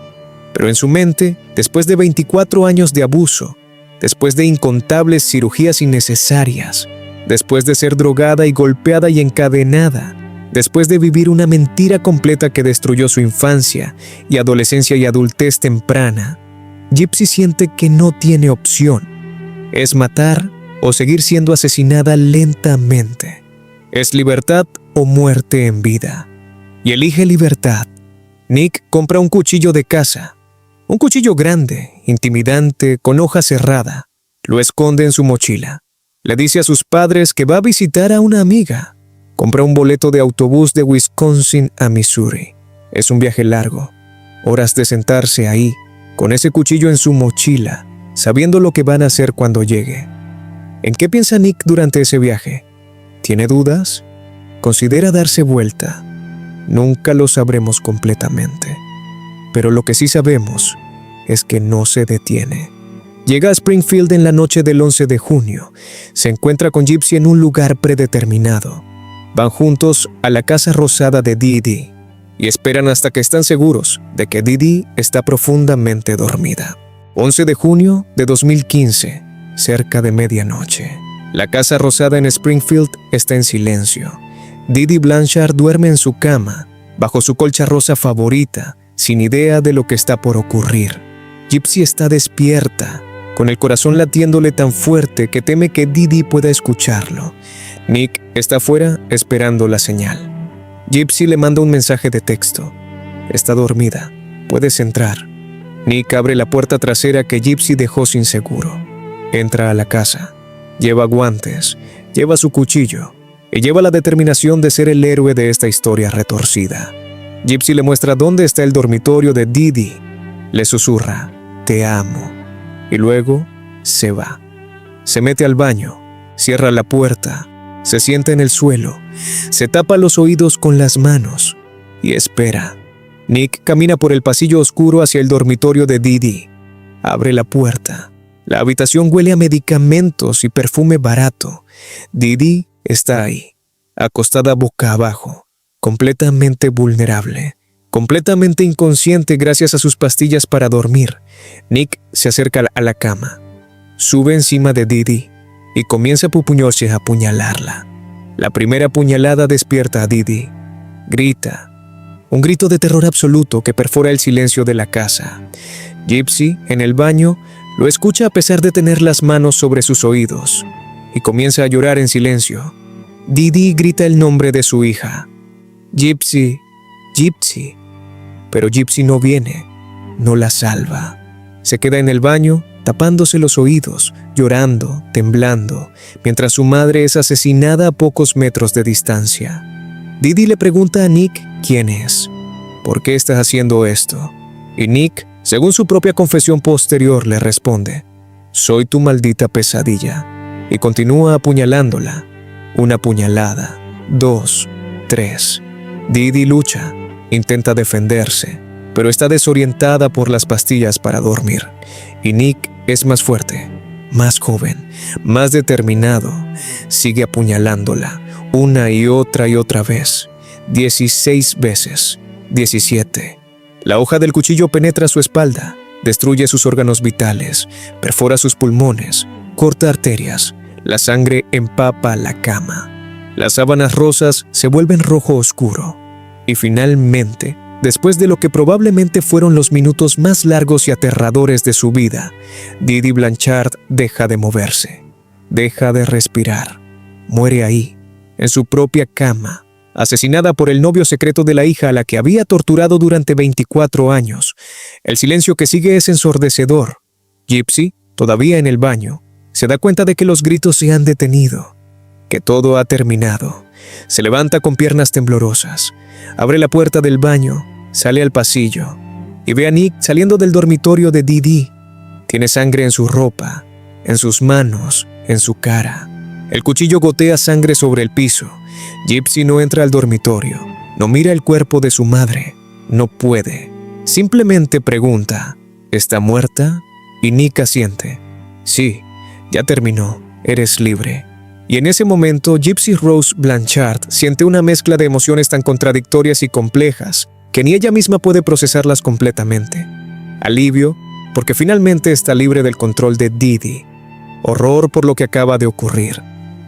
Speaker 1: Pero en su mente, después de 24 años de abuso, después de incontables cirugías innecesarias, después de ser drogada y golpeada y encadenada, después de vivir una mentira completa que destruyó su infancia y adolescencia y adultez temprana, Gypsy siente que no tiene opción. Es matar o seguir siendo asesinada lentamente. Es libertad o muerte en vida. Y elige libertad. Nick compra un cuchillo de caza. Un cuchillo grande, intimidante, con hoja cerrada. Lo esconde en su mochila. Le dice a sus padres que va a visitar a una amiga. Compra un boleto de autobús de Wisconsin a Missouri. Es un viaje largo. Horas de sentarse ahí, con ese cuchillo en su mochila, sabiendo lo que van a hacer cuando llegue. ¿En qué piensa Nick durante ese viaje? ¿Tiene dudas? ¿Considera darse vuelta? Nunca lo sabremos completamente. Pero lo que sí sabemos es que no se detiene. Llega a Springfield en la noche del 11 de junio. Se encuentra con Gypsy en un lugar predeterminado. Van juntos a la casa rosada de Dee y esperan hasta que están seguros de que Dee está profundamente dormida. 11 de junio de 2015, cerca de medianoche. La casa rosada en Springfield está en silencio. Dee Blanchard duerme en su cama, bajo su colcha rosa favorita, sin idea de lo que está por ocurrir. Gypsy está despierta, con el corazón latiéndole tan fuerte que teme que Dee pueda escucharlo. Nick está afuera esperando la señal. Gypsy le manda un mensaje de texto. Está dormida, puedes entrar. Nick abre la puerta trasera que Gypsy dejó sin seguro. Entra a la casa. Lleva guantes, lleva su cuchillo y lleva la determinación de ser el héroe de esta historia retorcida. Gypsy le muestra dónde está el dormitorio de Dee. Le susurra, te amo. Y luego se va. Se mete al baño, cierra la puerta, se sienta en el suelo, se tapa los oídos con las manos y espera. Nick camina por el pasillo oscuro hacia el dormitorio de Dee. Abre la puerta. La habitación huele a medicamentos y perfume barato. Dee está ahí, acostada boca abajo, completamente vulnerable, completamente inconsciente gracias a sus pastillas para dormir. Nick se acerca a la cama, sube encima de Dee y comienza a pupuñarse a apuñalarla. La primera puñalada despierta a Dee. Grita, un grito de terror absoluto que perfora el silencio de la casa. Gypsy, en el baño, lo escucha a pesar de tener las manos sobre sus oídos y comienza a llorar en silencio. Dee grita el nombre de su hija. Gypsy, Gypsy. Pero Gypsy no viene, no la salva. Se queda en el baño, tapándose los oídos, llorando, temblando, mientras su madre es asesinada a pocos metros de distancia. Dee le pregunta a Nick quién es. ¿Por qué estás haciendo esto? Y Nick, según su propia confesión posterior, le responde, soy tu maldita pesadilla. Y continúa apuñalándola. Una puñalada, 2, 3. Dee lucha, intenta defenderse, pero está desorientada por las pastillas para dormir. Y Nick es más fuerte. más joven, más determinado, sigue apuñalándola una y otra vez. 16 veces. 17. La hoja del cuchillo penetra su espalda, destruye sus órganos vitales, perfora sus pulmones, corta arterias. La sangre empapa la cama. Las sábanas rosas se vuelven rojo oscuro. Y finalmente, después de lo que probablemente fueron los minutos más largos y aterradores de su vida, Dee Blanchard deja de moverse, deja de respirar. Muere ahí, en su propia cama, asesinada por el novio secreto de la hija a la que había torturado durante 24 años. El silencio que sigue es ensordecedor. Gypsy, todavía en el baño, se da cuenta de que los gritos se han detenido, que todo ha terminado. Se levanta con piernas temblorosas, abre la puerta del baño, sale al pasillo y ve a Nick saliendo del dormitorio de Dee. Tiene sangre en su ropa, en sus manos, en su cara. El cuchillo gotea sangre sobre el piso. Gypsy no entra al dormitorio, no mira el cuerpo de su madre, no puede. Simplemente pregunta, ¿está muerta? Y Nick asiente. Sí, ya terminó, eres libre. Y en ese momento, Gypsy Rose Blanchard siente una mezcla de emociones tan contradictorias y complejas que ni ella misma puede procesarlas completamente. Alivio, porque finalmente está libre del control de Dee. Horror por lo que acaba de ocurrir.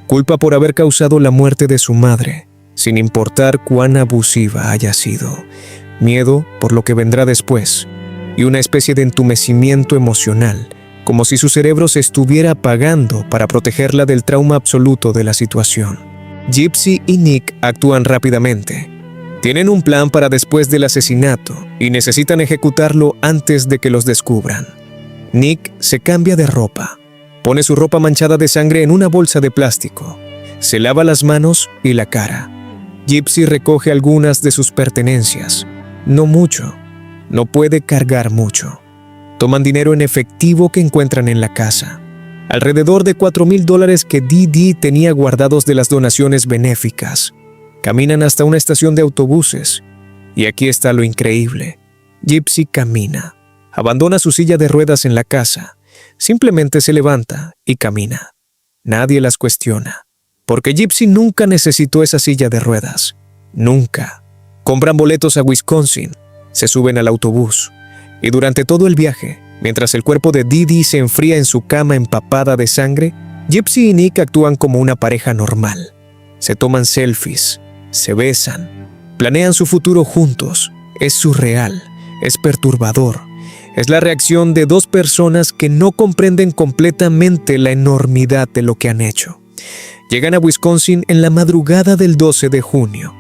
Speaker 1: Culpa por haber causado la muerte de su madre, sin importar cuán abusiva haya sido. Miedo por lo que vendrá después. Y una especie de entumecimiento emocional, como si su cerebro se estuviera apagando para protegerla del trauma absoluto de la situación. Gypsy y Nick actúan rápidamente. Tienen un plan para después del asesinato y necesitan ejecutarlo antes de que los descubran. Nick se cambia de ropa, pone su ropa manchada de sangre en una bolsa de plástico, se lava las manos y la cara. Gypsy recoge algunas de sus pertenencias, no mucho, no puede cargar mucho. Toman dinero en efectivo que encuentran en la casa, alrededor de $4,000 que Dee tenía guardados de las donaciones benéficas. Caminan hasta una estación de autobuses, y aquí está lo increíble. Gypsy camina, abandona su silla de ruedas en la casa, simplemente se levanta y camina. Nadie las cuestiona, porque Gypsy nunca necesitó esa silla de ruedas, nunca. Compran boletos a Wisconsin, se suben al autobús, y durante todo el viaje, mientras el cuerpo de Dee se enfría en su cama empapada de sangre, Gypsy y Nick actúan como una pareja normal. Se toman selfies, se besan, planean su futuro juntos. Es surreal, es perturbador. Es la reacción de dos personas que no comprenden completamente la enormidad de lo que han hecho. Llegan a Wisconsin en la madrugada del 12 de junio.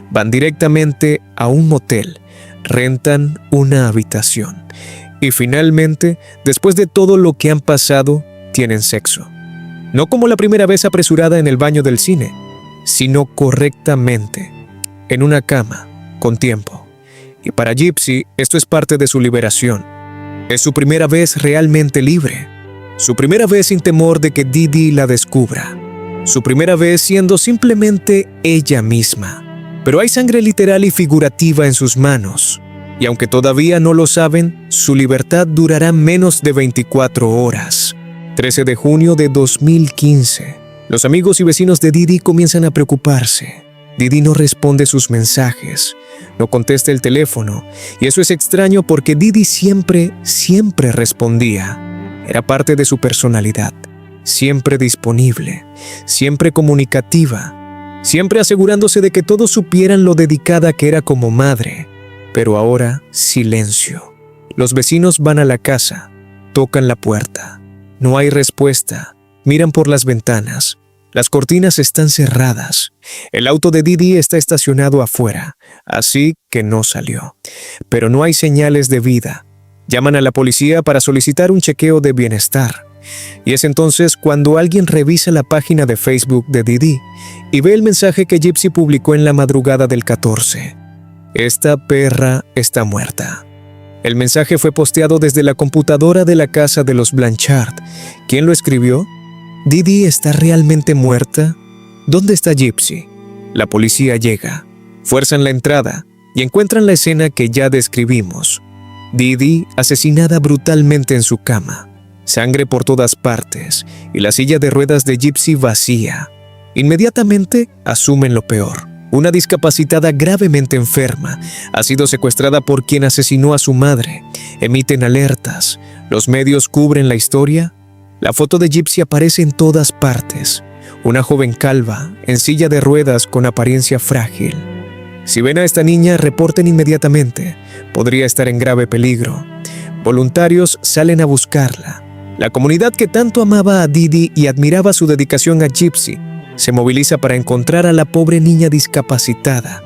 Speaker 1: Van directamente a un motel. Rentan una habitación y finalmente, después de todo lo que han pasado, tienen sexo. No como la primera vez apresurada en el baño del cine, sino correctamente, en una cama, con tiempo. Y para Gypsy, esto es parte de su liberación. Es su primera vez realmente libre. Su primera vez sin temor de que Dee la descubra. Su primera vez siendo simplemente ella misma. Pero hay sangre literal y figurativa en sus manos, y aunque todavía no lo saben, su libertad durará menos de 24 horas. 13 de junio de 2015. Los amigos y vecinos de Dee comienzan a preocuparse. Dee no responde sus mensajes, no contesta el teléfono, y eso es extraño porque Dee siempre respondía. Era parte de su personalidad, siempre disponible, siempre comunicativa, siempre asegurándose de que todos supieran lo dedicada que era como madre. Pero ahora, silencio. Los vecinos van a la casa, tocan la puerta. No hay respuesta. Miran por las ventanas. Las cortinas están cerradas. El auto de Dee está estacionado afuera, así que no salió. Pero no hay señales de vida. Llaman a la policía para solicitar un chequeo de bienestar. Y es entonces cuando alguien revisa la página de Facebook de Dee y ve el mensaje que Gypsy publicó en la madrugada del 14. Esta perra está muerta. El mensaje fue posteado desde la computadora de la casa de los Blanchard. ¿Quién lo escribió? ¿Dee está realmente muerta? ¿Dónde está Gypsy? La policía llega, fuerzan la entrada y encuentran la escena que ya describimos. Dee asesinada brutalmente en su cama. sangre por todas partes y la silla de ruedas de Gypsy vacía. Inmediatamente asumen lo peor. Una discapacitada gravemente enferma ha sido secuestrada por quien asesinó a su madre. Emiten alertas. Los medios cubren la historia. La foto de Gypsy aparece en todas partes. Una joven calva, en silla de ruedas con apariencia frágil. Si ven a esta niña, reporten inmediatamente. Podría estar en grave peligro. Voluntarios salen a buscarla. La comunidad que tanto amaba a Didi y admiraba su dedicación a Gypsy se moviliza para encontrar a la pobre niña discapacitada.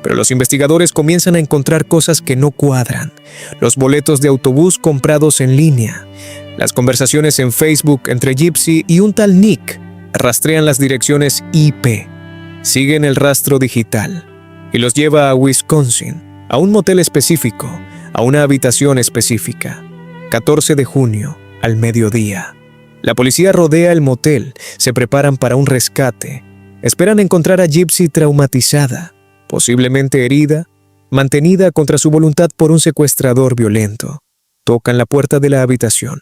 Speaker 1: Pero los investigadores comienzan a encontrar cosas que no cuadran. Los boletos de autobús comprados en línea, las conversaciones en Facebook entre Gypsy y un tal Nick, rastrean las direcciones IP, siguen el rastro digital y los lleva a Wisconsin, a un motel específico, a una habitación específica. 14 de junio, al mediodía. La policía rodea el motel, se preparan para un rescate. Esperan encontrar a Gypsy traumatizada, posiblemente herida, mantenida contra su voluntad por un secuestrador violento. Tocan la puerta de la habitación.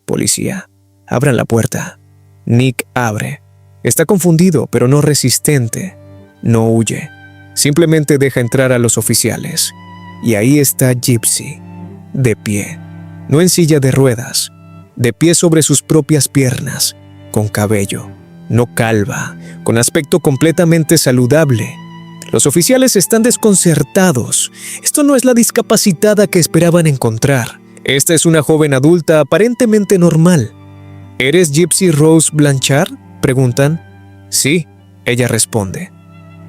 Speaker 1: Policía, abran la puerta. Nick abre. Está confundido, pero no resistente. No huye. Simplemente deja entrar a los oficiales. Y ahí está Gypsy, de pie, no en silla de ruedas, de pie sobre sus propias piernas, con cabello, no calva, con aspecto completamente saludable. Los oficiales están desconcertados. Esto no es la discapacitada que esperaban encontrar. Esta es una joven adulta aparentemente normal. ¿Eres Gypsy Rose Blanchard?, preguntan. Sí, ella responde.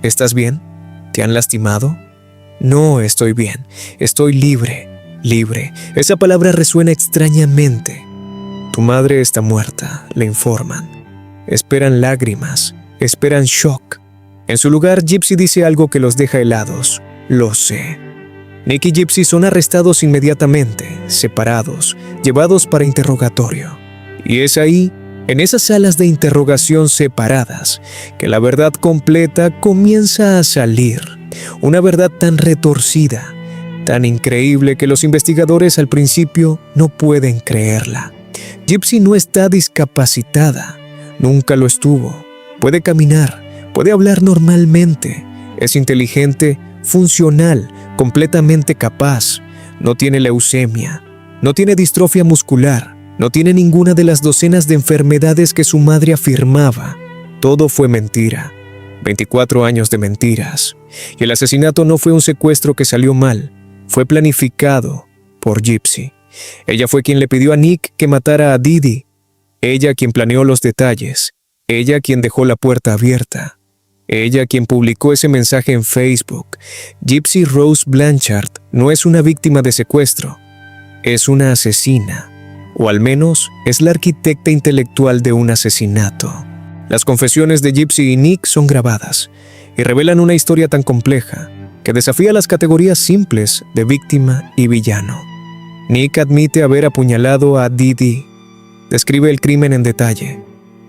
Speaker 1: ¿Estás bien? ¿Te han lastimado? No, estoy bien. Estoy libre. Libre. Esa palabra resuena extrañamente. Tu madre está muerta, le informan. Esperan lágrimas, esperan shock. En su lugar, Gypsy dice algo que los deja helados. Lo sé. Nick y Gypsy son arrestados inmediatamente, separados, llevados para interrogatorio. Y es ahí, en esas salas de interrogación separadas, que la verdad completa comienza a salir. Una verdad tan retorcida, tan increíble que los investigadores al principio no pueden creerla. Gypsy no está discapacitada, nunca lo estuvo. Puede caminar, puede hablar normalmente, es inteligente, funcional, completamente capaz. No tiene leucemia, no tiene distrofia muscular, no tiene ninguna de las docenas de enfermedades que su madre afirmaba. Todo fue mentira. 24 años de mentiras. Y el asesinato no fue un secuestro que salió mal, fue planificado por Gypsy. Ella fue quien le pidió a Nick que matara a Didi. Ella quien planeó los detalles. Ella quien dejó la puerta abierta. Ella quien publicó ese mensaje en Facebook. Gypsy Rose Blanchard no es una víctima de secuestro. Es una asesina. O al menos es la arquitecta intelectual de un asesinato. Las confesiones de Gypsy y Nick son grabadas y revelan una historia tan compleja que desafía las categorías simples de víctima y villano. Nick admite haber apuñalado a Didi. Describe el crimen en detalle.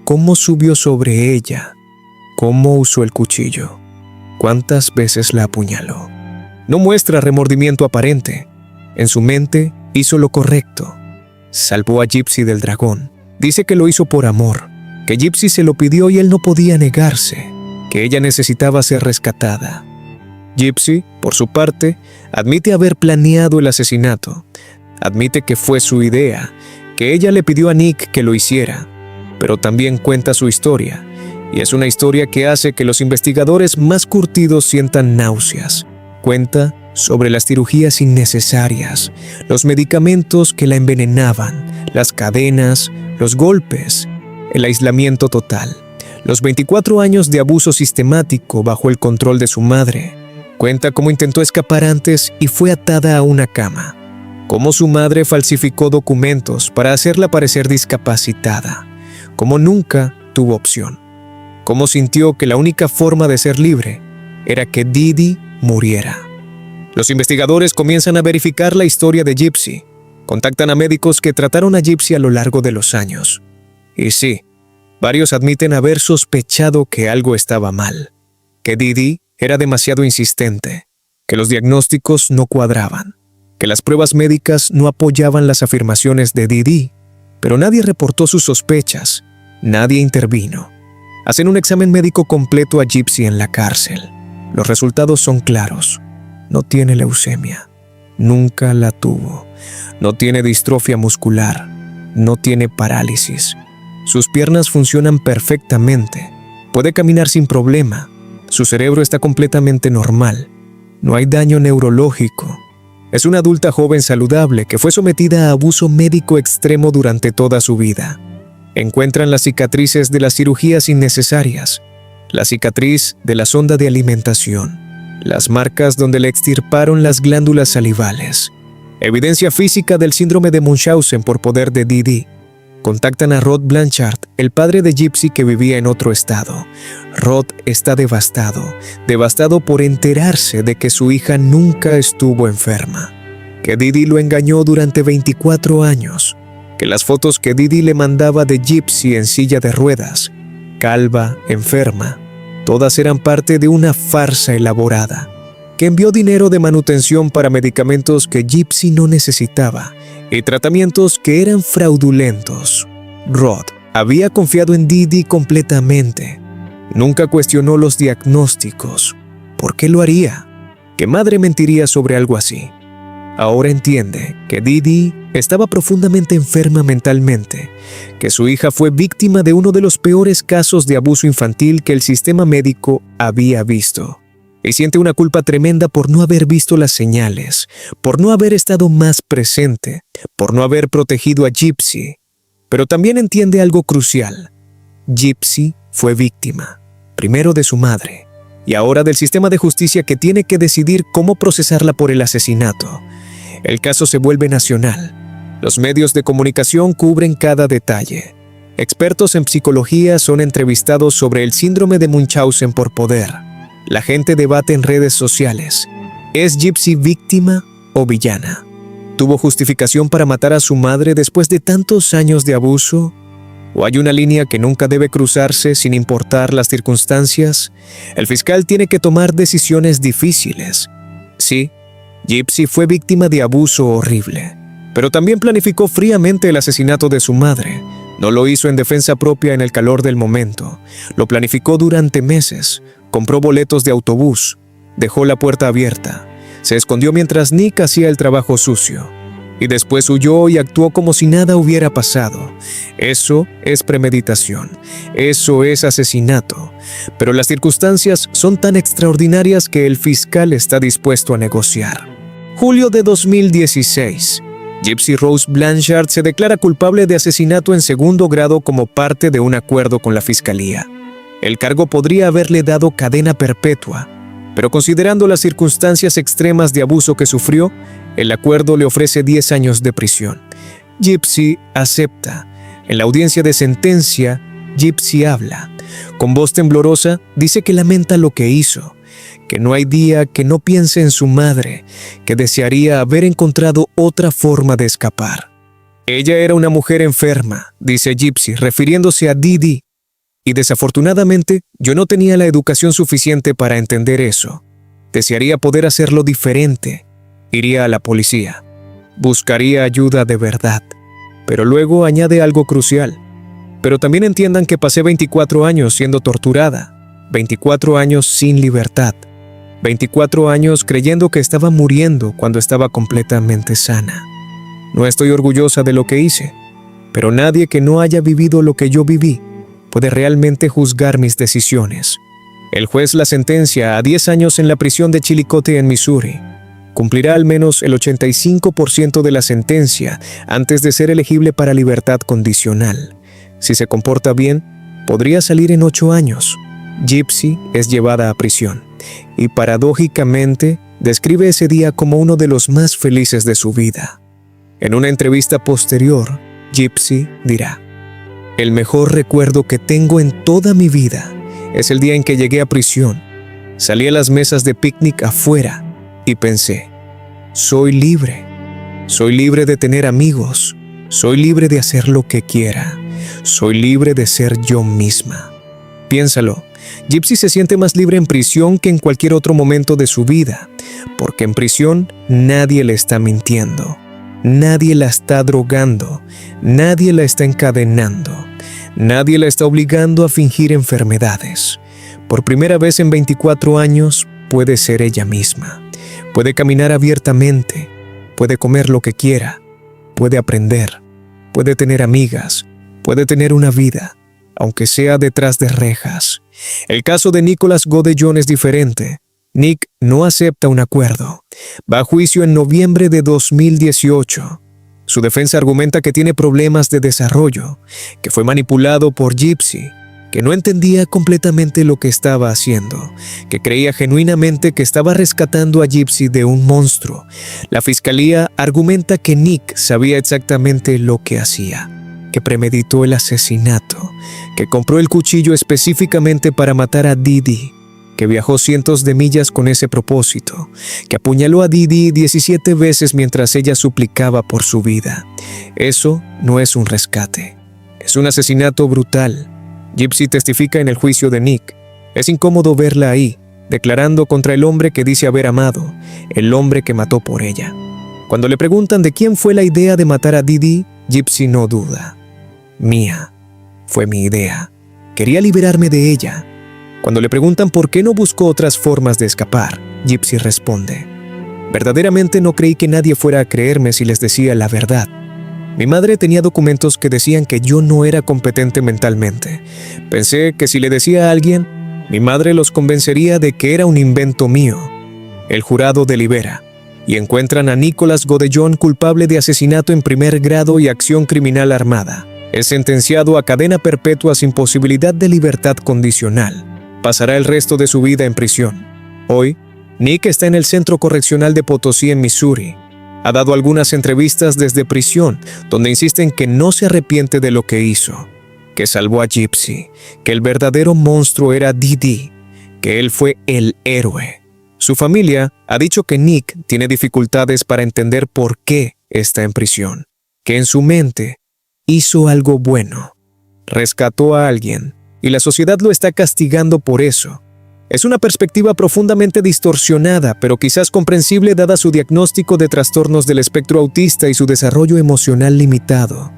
Speaker 1: Cómo subió sobre ella. Cómo usó el cuchillo. Cuántas veces la apuñaló. No muestra remordimiento aparente. En su mente hizo lo correcto. Salvó a Gypsy del dragón. Dice que lo hizo por amor, que Gypsy se lo pidió y él no podía negarse, que ella necesitaba ser rescatada. Gypsy, por su parte, admite haber planeado el asesinato. Admite que fue su idea, que ella le pidió a Nick que lo hiciera, pero también cuenta su historia, y es una historia que hace que los investigadores más curtidos sientan náuseas. Cuenta sobre las cirugías innecesarias, los medicamentos que la envenenaban, las cadenas, los golpes, el aislamiento total, los 24 años de abuso sistemático bajo el control de su madre. Cuenta cómo intentó escapar antes y fue atada a una cama, cómo su madre falsificó documentos para hacerla parecer discapacitada, cómo nunca tuvo opción, cómo sintió que la única forma de ser libre era que Didi muriera. Los investigadores comienzan a verificar la historia de Gypsy. Contactan a médicos que trataron a Gypsy a lo largo de los años. Y sí, varios admiten haber sospechado que algo estaba mal, que Didi era demasiado insistente, que los diagnósticos no cuadraban, que las pruebas médicas no apoyaban las afirmaciones de Didi. Pero nadie reportó sus sospechas, nadie intervino. Hacen un examen médico completo a Gypsy en la cárcel. Los resultados son claros. No tiene leucemia. Nunca la tuvo. No tiene distrofia muscular. No tiene parálisis. Sus piernas funcionan perfectamente. Puede caminar sin problema. Su cerebro está completamente normal. No hay daño neurológico. Es una adulta joven saludable que fue sometida a abuso médico extremo durante toda su vida. Encuentran las cicatrices de las cirugías innecesarias, la cicatriz de la sonda de alimentación, las marcas donde le extirparon las glándulas salivales, evidencia física del síndrome de Munchausen por poder de Didi. Contactan a Rod Blanchard, el padre de Gypsy que vivía en otro estado. Rod está devastado por enterarse de que su hija nunca estuvo enferma, que Didi lo engañó durante 24 años, que las fotos que Didi le mandaba de Gypsy en silla de ruedas, calva, enferma, todas eran parte de una farsa elaborada, que envió dinero de manutención para medicamentos que Gypsy no necesitaba y tratamientos que eran fraudulentos. Rod había confiado en Didi completamente. Nunca cuestionó los diagnósticos. ¿Por qué lo haría? ¿Qué madre mentiría sobre algo así? Ahora entiende que Didi estaba profundamente enferma mentalmente, que su hija fue víctima de uno de los peores casos de abuso infantil que el sistema médico había visto. Y siente una culpa tremenda por no haber visto las señales, por no haber estado más presente, por no haber protegido a Gypsy. Pero también entiende algo crucial. Gypsy fue víctima, primero de su madre, y ahora del sistema de justicia que tiene que decidir cómo procesarla por el asesinato. El caso se vuelve nacional. Los medios de comunicación cubren cada detalle. Expertos en psicología son entrevistados sobre el síndrome de Munchausen por poder. La gente debate en redes sociales. ¿Es Gypsy víctima o villana? ¿Tuvo justificación para matar a su madre después de tantos años de abuso? ¿O hay una línea que nunca debe cruzarse sin importar las circunstancias? El fiscal tiene que tomar decisiones difíciles. Sí, Gypsy fue víctima de abuso horrible, pero también planificó fríamente el asesinato de su madre. No lo hizo en defensa propia en el calor del momento. Lo planificó durante meses. Compró boletos de autobús. Dejó la puerta abierta. Se escondió mientras Nick hacía el trabajo sucio. Y después huyó y actuó como si nada hubiera pasado. Eso es premeditación. Eso es asesinato. Pero las circunstancias son tan extraordinarias que el fiscal está dispuesto a negociar. Julio de 2016. Gypsy Rose Blanchard se declara culpable de asesinato en segundo grado como parte de un acuerdo con la fiscalía. El cargo podría haberle dado cadena perpetua, pero considerando las circunstancias extremas de abuso que sufrió, el acuerdo le ofrece 10 años de prisión. Gypsy acepta. En la audiencia de sentencia, Gypsy habla. Con voz temblorosa, dice que lamenta lo que hizo, que no hay día que no piense en su madre, que desearía haber encontrado otra forma de escapar. Ella era una mujer enferma, dice Gypsy, refiriéndose a Didi. Y desafortunadamente, yo no tenía la educación suficiente para entender eso. Desearía poder hacerlo diferente. Iría a la policía. Buscaría ayuda de verdad. Pero luego añade algo crucial. Pero también entiendan que pasé 24 años siendo torturada. 24 años sin libertad. 24 años creyendo que estaba muriendo cuando estaba completamente sana. No estoy orgullosa de lo que hice, pero nadie que no haya vivido lo que yo viví puede realmente juzgar mis decisiones. El juez la sentencia a 10 años en la prisión de Chillicothe en Missouri. Cumplirá al menos el 85% de la sentencia antes de ser elegible para libertad condicional. Si se comporta bien, podría salir en 8 años. Gypsy es llevada a prisión y paradójicamente describe ese día como uno de los más felices de su vida. En una entrevista posterior, Gypsy dirá: "El mejor recuerdo que tengo en toda mi vida es el día en que llegué a prisión. Salí a las mesas de picnic afuera y pensé, soy libre. Soy libre de tener amigos. Soy libre de hacer lo que quiera. Soy libre de ser yo misma". Piénsalo, Gypsy se siente más libre en prisión que en cualquier otro momento de su vida, porque en prisión nadie le está mintiendo. Nadie la está drogando, nadie la está encadenando, nadie la está obligando a fingir enfermedades. Por primera vez en 24 años puede ser ella misma. Puede caminar abiertamente, puede comer lo que quiera, puede aprender, puede tener amigas, puede tener una vida, aunque sea detrás de rejas. El caso de Nicholas Godejohn es diferente. Nick no acepta un acuerdo. Va a juicio en noviembre de 2018. Su defensa argumenta que tiene problemas de desarrollo, que fue manipulado por Gypsy, que no entendía completamente lo que estaba haciendo, que creía genuinamente que estaba rescatando a Gypsy de un monstruo. La fiscalía argumenta que Nick sabía exactamente lo que hacía, que premeditó el asesinato, que compró el cuchillo específicamente para matar a Didi, que viajó cientos de millas con ese propósito, que apuñaló a Didi 17 veces mientras ella suplicaba por su vida. Eso no es un rescate, es un asesinato brutal. Gypsy testifica en el juicio de Nick. Es incómodo verla ahí, declarando contra el hombre que dice haber amado, el hombre que mató por ella. Cuando le preguntan de quién fue la idea de matar a Didi, Gypsy no duda. Mía. Fue mi idea. Quería liberarme de ella. Cuando le preguntan por qué no buscó otras formas de escapar, Gypsy responde: verdaderamente no creí que nadie fuera a creerme si les decía la verdad. Mi madre tenía documentos que decían que yo no era competente mentalmente. Pensé que si le decía a alguien, mi madre los convencería de que era un invento mío. El jurado delibera y encuentran a Nicholas Godejohn culpable de asesinato en primer grado y acción criminal armada. Es sentenciado a cadena perpetua sin posibilidad de libertad condicional. Pasará el resto de su vida en prisión. Hoy, Nick está en el Centro Correccional de Potosí en Missouri. Ha dado algunas entrevistas desde prisión, donde insisten que no se arrepiente de lo que hizo, que salvó a Gypsy, que el verdadero monstruo era Didi, que él fue el héroe. Su familia ha dicho que Nick tiene dificultades para entender por qué está en prisión, que en su mente hizo algo bueno, rescató a alguien, y la sociedad lo está castigando por eso. Es una perspectiva profundamente distorsionada, pero quizás comprensible dada su diagnóstico de trastornos del espectro autista y su desarrollo emocional limitado.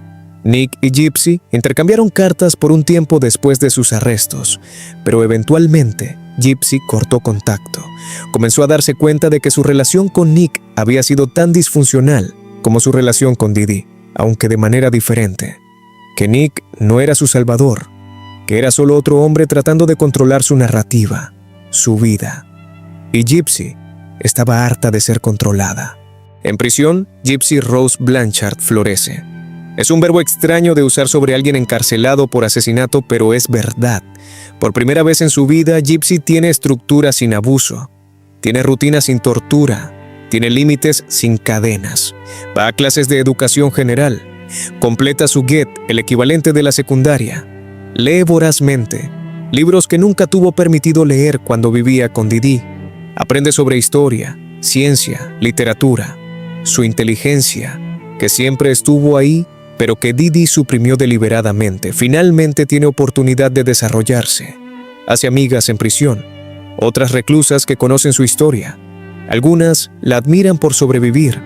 Speaker 1: Nick y Gypsy intercambiaron cartas por un tiempo después de sus arrestos, pero eventualmente Gypsy cortó contacto. Comenzó a darse cuenta de que su relación con Nick había sido tan disfuncional como su relación con Didi, aunque de manera diferente. Que Nick no era su salvador, que era solo otro hombre tratando de controlar su narrativa, su vida. Y Gypsy estaba harta de ser controlada. En prisión, Gypsy Rose Blanchard florece. Es un verbo extraño de usar sobre alguien encarcelado por asesinato, pero es verdad. Por primera vez en su vida, Gypsy tiene estructura sin abuso, tiene rutina sin tortura, tiene límites sin cadenas, va a clases de educación general, completa su GET, el equivalente de la secundaria, lee vorazmente, libros que nunca tuvo permitido leer cuando vivía con Didi, aprende sobre historia, ciencia, literatura, su inteligencia, que siempre estuvo ahí, pero que Didi suprimió deliberadamente, finalmente tiene oportunidad de desarrollarse. Hace amigas en prisión, otras reclusas que conocen su historia. Algunas la admiran por sobrevivir,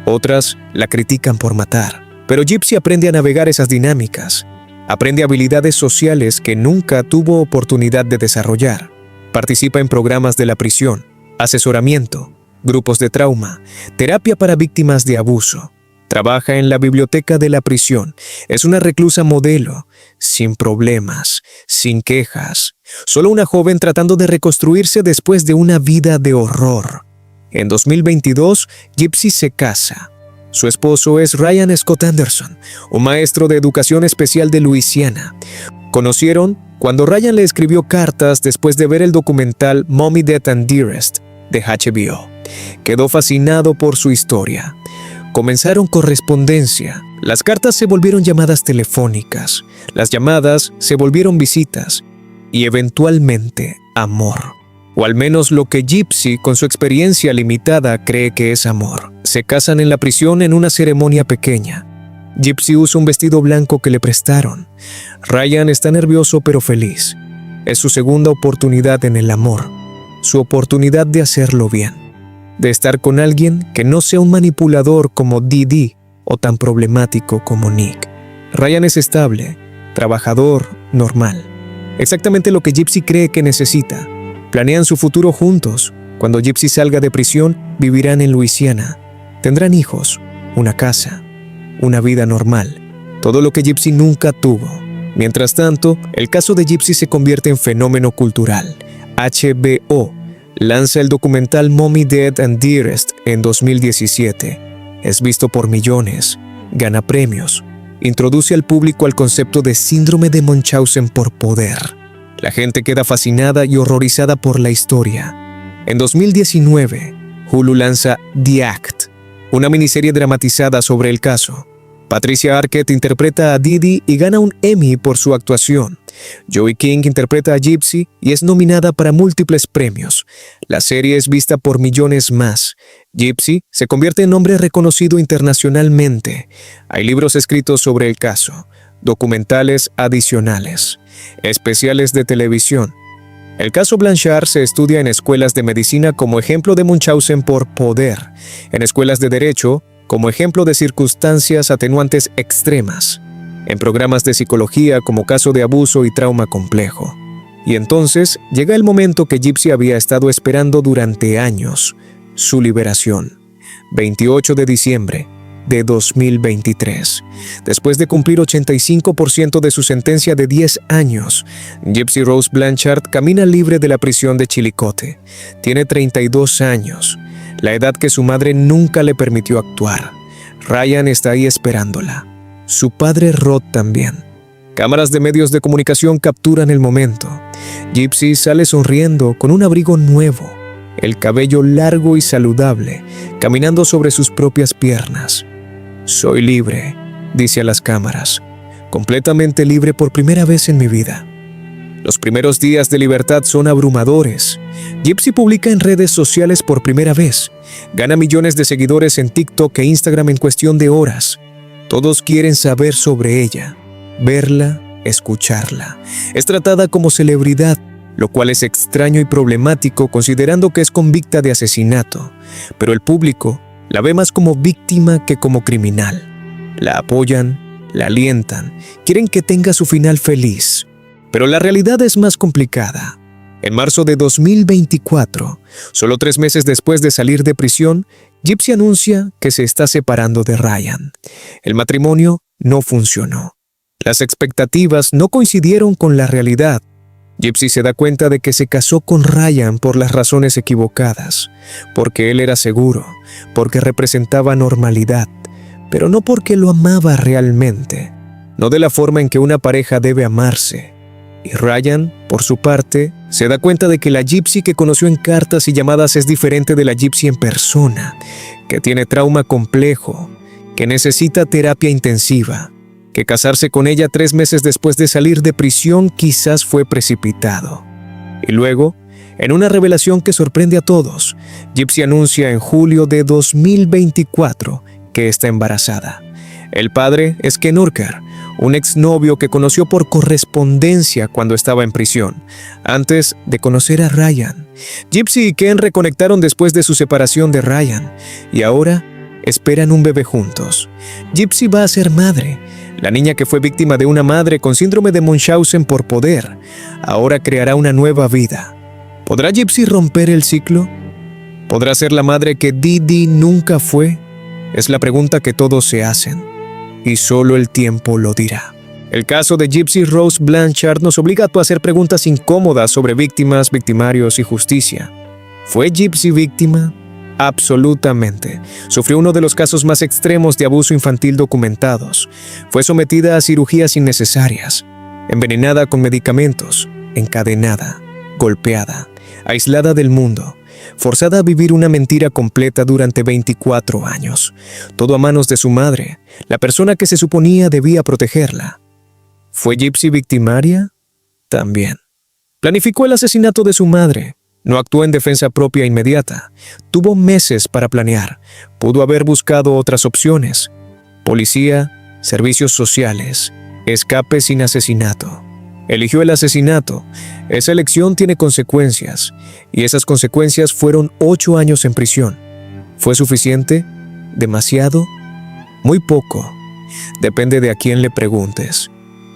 Speaker 1: otras la critican por matar. Pero Gypsy aprende a navegar esas dinámicas. Aprende habilidades sociales que nunca tuvo oportunidad de desarrollar. Participa en programas de la prisión, asesoramiento, grupos de trauma, terapia para víctimas de abuso. Trabaja en la biblioteca de la prisión. Es una reclusa modelo, sin problemas, sin quejas. Solo una joven tratando de reconstruirse después de una vida de horror. En 2022, Gypsy se casa. Su esposo es Ryan Scott Anderson, un maestro de educación especial de Luisiana. Conocieron cuando Ryan le escribió cartas después de ver el documental Mommy, Dead and Dearest de HBO. Quedó fascinado por su historia. Comenzaron correspondencia. Las cartas se volvieron llamadas telefónicas. Las llamadas se volvieron visitas. Y eventualmente amor. O al menos lo que Gypsy, con su experiencia limitada, cree que es amor. Se casan en la prisión en una ceremonia pequeña. Gypsy usa un vestido blanco que le prestaron. Ryan está nervioso pero feliz. Es su segunda oportunidad en el amor. Su oportunidad de hacerlo bien. De estar con alguien que no sea un manipulador como Didi o tan problemático como Nick. Ryan es estable, trabajador, normal. Exactamente lo que Gypsy cree que necesita. Planean su futuro juntos. Cuando Gypsy salga de prisión, vivirán en Luisiana. Tendrán hijos, una casa, una vida normal. Todo lo que Gypsy nunca tuvo. Mientras tanto, el caso de Gypsy se convierte en fenómeno cultural. HBO lanza el documental Mommy, Dead and Dearest en 2017. Es visto por millones, gana premios, introduce al público al concepto de síndrome de Munchausen por poder. La gente queda fascinada y horrorizada por la historia. En 2019, Hulu lanza The Act, una miniserie dramatizada sobre el caso. Patricia Arquette interpreta a Didi y gana un Emmy por su actuación. Joey King interpreta a Gypsy y es nominada para múltiples premios. La serie es vista por millones más. Gypsy se convierte en hombre reconocido internacionalmente. Hay libros escritos sobre el caso, documentales adicionales, especiales de televisión. El caso Blanchard se estudia en escuelas de medicina como ejemplo de Munchausen por poder, en escuelas de derecho como ejemplo de circunstancias atenuantes extremas, en programas de psicología como caso de abuso y trauma complejo. Y entonces llega el momento que Gypsy había estado esperando durante años, su liberación. 28 de diciembre de 2023. Después de cumplir 85% de su sentencia de 10 años, Gypsy Rose Blanchard camina libre de la prisión de Chillicothe. Tiene 32 años, la edad que su madre nunca le permitió actuar. Ryan está ahí esperándola. Su padre Rod también. Cámaras de medios de comunicación capturan el momento. Gypsy sale sonriendo con un abrigo nuevo, el cabello largo y saludable, caminando sobre sus propias piernas. «Soy libre», dice a las cámaras, «completamente libre por primera vez en mi vida». Los primeros días de libertad son abrumadores. Gypsy publica en redes sociales por primera vez. Gana millones de seguidores en TikTok e Instagram en cuestión de horas. Todos quieren saber sobre ella, verla, escucharla. Es tratada como celebridad, lo cual es extraño y problemático considerando que es convicta de asesinato. Pero el público la ve más como víctima que como criminal. La apoyan, la alientan, quieren que tenga su final feliz. Pero la realidad es más complicada. En marzo de 2024, solo 3 meses después de salir de prisión, Gypsy anuncia que se está separando de Ryan. El matrimonio no funcionó. Las expectativas no coincidieron con la realidad. Gypsy se da cuenta de que se casó con Ryan por las razones equivocadas, porque él era seguro, porque representaba normalidad, pero no porque lo amaba realmente, no de la forma en que una pareja debe amarse. Y Ryan, por su parte, se da cuenta de que la Gypsy que conoció en cartas y llamadas es diferente de la Gypsy en persona, que tiene trauma complejo, que necesita terapia intensiva, que casarse con ella 3 meses después de salir de prisión quizás fue precipitado. Y luego, en una revelación que sorprende a todos, Gypsy anuncia en julio de 2024 que está embarazada. El padre es Ken Urquhart, un exnovio que conoció por correspondencia cuando estaba en prisión, antes de conocer a Ryan. Gypsy y Ken reconectaron después de su separación de Ryan, y ahora esperan un bebé juntos. Gypsy va a ser madre. La niña que fue víctima de una madre con síndrome de Munchausen por poder, ahora creará una nueva vida. ¿Podrá Gypsy romper el ciclo? ¿Podrá ser la madre que Didi nunca fue? Es la pregunta que todos se hacen, y solo el tiempo lo dirá. El caso de Gypsy Rose Blanchard nos obliga a hacer preguntas incómodas sobre víctimas, victimarios y justicia. ¿Fue Gypsy víctima? Absolutamente. Sufrió uno de los casos más extremos de abuso infantil documentados. Fue sometida a cirugías innecesarias, envenenada con medicamentos, encadenada, golpeada, aislada del mundo, forzada a vivir una mentira completa durante 24 años. Todo a manos de su madre, la persona que se suponía debía protegerla. ¿Fue Gypsy victimaria? También. Planificó el asesinato de su madre. No actuó en defensa propia inmediata. Tuvo meses para planear. Pudo haber buscado otras opciones. Policía, servicios sociales, escape sin asesinato. Eligió el asesinato. Esa elección tiene consecuencias, y esas consecuencias fueron 8 años en prisión. ¿Fue suficiente? ¿Demasiado? Muy poco. Depende de a quién le preguntes.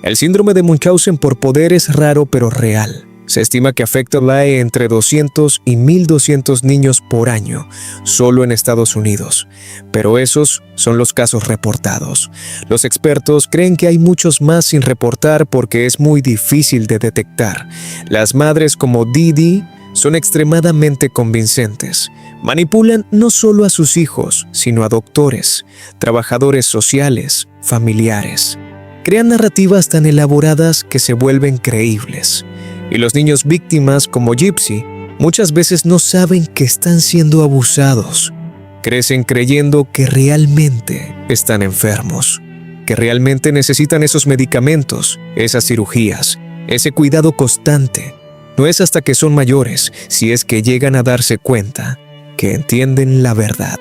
Speaker 1: El síndrome de Munchausen por poder es raro pero real. Se estima que afecta entre 200 y 1,200 niños por año, solo en Estados Unidos. Pero esos son los casos reportados. Los expertos creen que hay muchos más sin reportar porque es muy difícil de detectar. Las madres como Didi son extremadamente convincentes. Manipulan no solo a sus hijos, sino a doctores, trabajadores sociales, familiares. Crean narrativas tan elaboradas que se vuelven creíbles. Y los niños víctimas como Gypsy muchas veces no saben que están siendo abusados. Crecen creyendo que realmente están enfermos, que realmente necesitan esos medicamentos, esas cirugías, ese cuidado constante. No es hasta que son mayores, si es que llegan a darse cuenta, que entienden la verdad.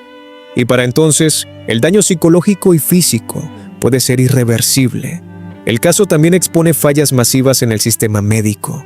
Speaker 1: Y para entonces, el daño psicológico y físico puede ser irreversible. El caso también expone fallas masivas en el sistema médico.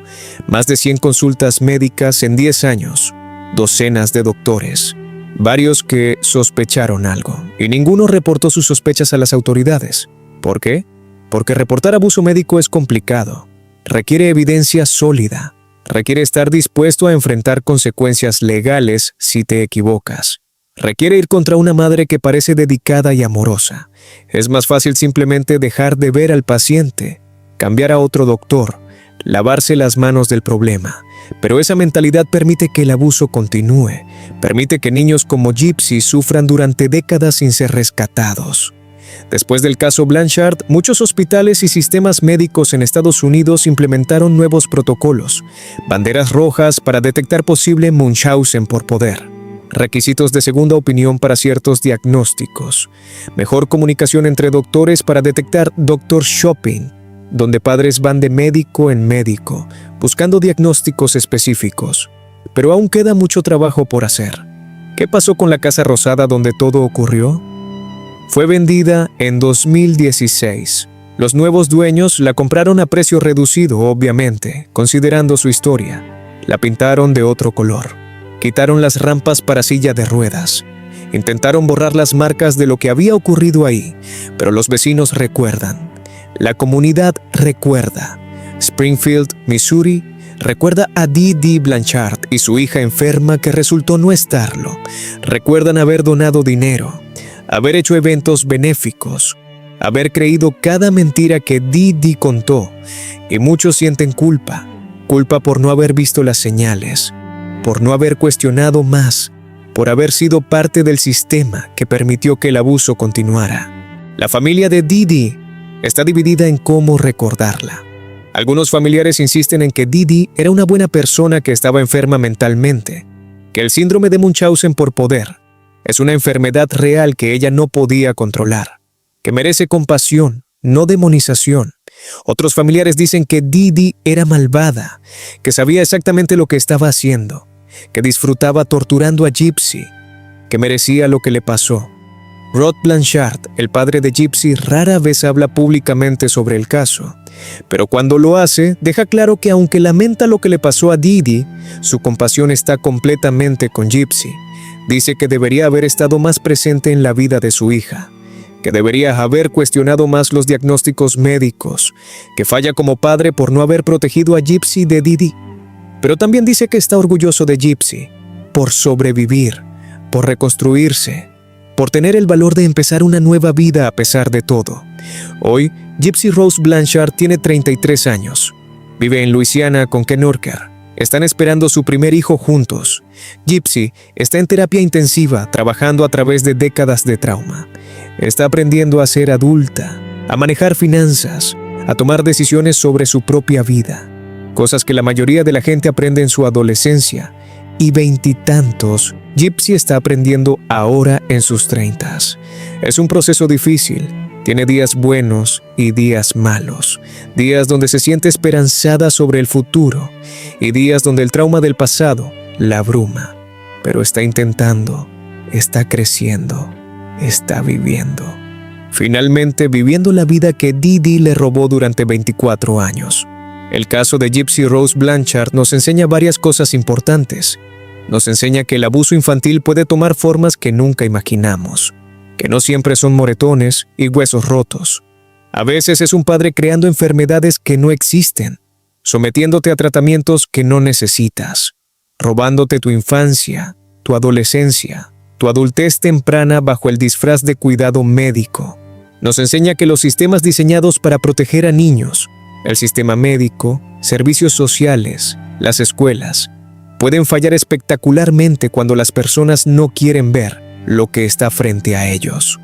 Speaker 1: Más de 100 consultas médicas en 10 años, docenas de doctores, varios que sospecharon algo, y ninguno reportó sus sospechas a las autoridades. ¿Por qué? Porque reportar abuso médico es complicado. Requiere evidencia sólida. Requiere estar dispuesto a enfrentar consecuencias legales si te equivocas. Requiere ir contra una madre que parece dedicada y amorosa. Es más fácil simplemente dejar de ver al paciente, cambiar a otro doctor, lavarse las manos del problema. Pero esa mentalidad permite que el abuso continúe, permite que niños como Gypsy sufran durante décadas sin ser rescatados. Después del caso Blanchard, muchos hospitales y sistemas médicos en Estados Unidos implementaron nuevos protocolos, banderas rojas para detectar posible Munchausen por poder, requisitos de segunda opinión para ciertos diagnósticos, mejor comunicación entre doctores para detectar doctor shopping, donde padres van de médico en médico, buscando diagnósticos específicos. Pero aún queda mucho trabajo por hacer. ¿Qué pasó con la Casa Rosada donde todo ocurrió? Fue vendida en 2016. Los nuevos dueños la compraron a precio reducido, obviamente, considerando su historia. La pintaron de otro color. Quitaron las rampas para silla de ruedas. Intentaron borrar las marcas de lo que había ocurrido ahí, pero los vecinos recuerdan. La comunidad recuerda. Springfield, Missouri, recuerda a Didi Blanchard y su hija enferma que resultó no estarlo. Recuerdan haber donado dinero, haber hecho eventos benéficos, haber creído cada mentira que Didi contó, y muchos sienten culpa por no haber visto las señales, por no haber cuestionado más, por haber sido parte del sistema que permitió que el abuso continuara. La familia de Didi está dividida en cómo recordarla. Algunos familiares insisten en que Didi era una buena persona que estaba enferma mentalmente, que el síndrome de Munchausen por poder es una enfermedad real que ella no podía controlar, que merece compasión, no demonización. Otros familiares dicen que Didi era malvada, que sabía exactamente lo que estaba haciendo, que disfrutaba torturando a Gypsy, que merecía lo que le pasó. Rod Blanchard, el padre de Gypsy, rara vez habla públicamente sobre el caso, pero cuando lo hace, deja claro que aunque lamenta lo que le pasó a Didi, su compasión está completamente con Gypsy. Dice que debería haber estado más presente en la vida de su hija, que debería haber cuestionado más los diagnósticos médicos, que falla como padre por no haber protegido a Gypsy de Didi. Pero también dice que está orgulloso de Gypsy, por sobrevivir, por reconstruirse, por tener el valor de empezar una nueva vida a pesar de todo. Hoy, Gypsy Rose Blanchard tiene 33 años. Vive en Luisiana con Ken Urquhart. Están esperando su primer hijo juntos. Gypsy está en terapia intensiva, trabajando a través de décadas de trauma. Está aprendiendo a ser adulta, a manejar finanzas, a tomar decisiones sobre su propia vida. Cosas que la mayoría de la gente aprende en su adolescencia. Y veintitantos, Gypsy está aprendiendo ahora en sus 30s. Es un proceso difícil. Tiene días buenos y días malos, días donde se siente esperanzada sobre el futuro y días donde el trauma del pasado la abruma. Pero está intentando, está creciendo, está viviendo. Finalmente viviendo la vida que Didi le robó durante 24 años. El caso de Gypsy Rose Blanchard nos enseña varias cosas importantes. Nos enseña que el abuso infantil puede tomar formas que nunca imaginamos. que no siempre son moretones y huesos rotos. A veces es un padre creando enfermedades que no existen, sometiéndote a tratamientos que no necesitas, robándote tu infancia, tu adolescencia, tu adultez temprana bajo el disfraz de cuidado médico. Nos enseña que los sistemas diseñados para proteger a niños, el sistema médico, servicios sociales, las escuelas, pueden fallar espectacularmente cuando las personas no quieren ver lo que está frente a ellos.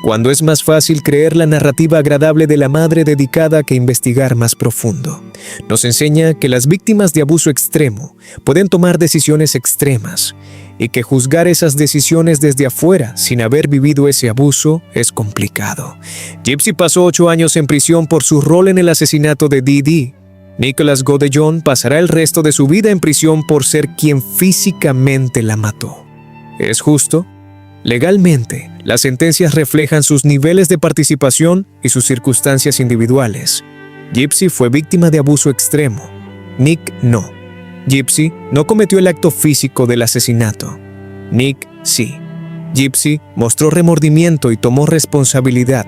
Speaker 1: Cuando es más fácil creer la narrativa agradable de la madre dedicada que investigar más profundo. Nos enseña que las víctimas de abuso extremo pueden tomar decisiones extremas y que juzgar esas decisiones desde afuera sin haber vivido ese abuso es complicado. Gypsy pasó 8 años en prisión por su rol en el asesinato de Dee Dee. Nicholas Godejohn pasará el resto de su vida en prisión por ser quien físicamente la mató. ¿Es justo? Legalmente, las sentencias reflejan sus niveles de participación y sus circunstancias individuales. Gypsy fue víctima de abuso extremo. Nick no. Gypsy no cometió el acto físico del asesinato. Nick sí. Gypsy mostró remordimiento y tomó responsabilidad.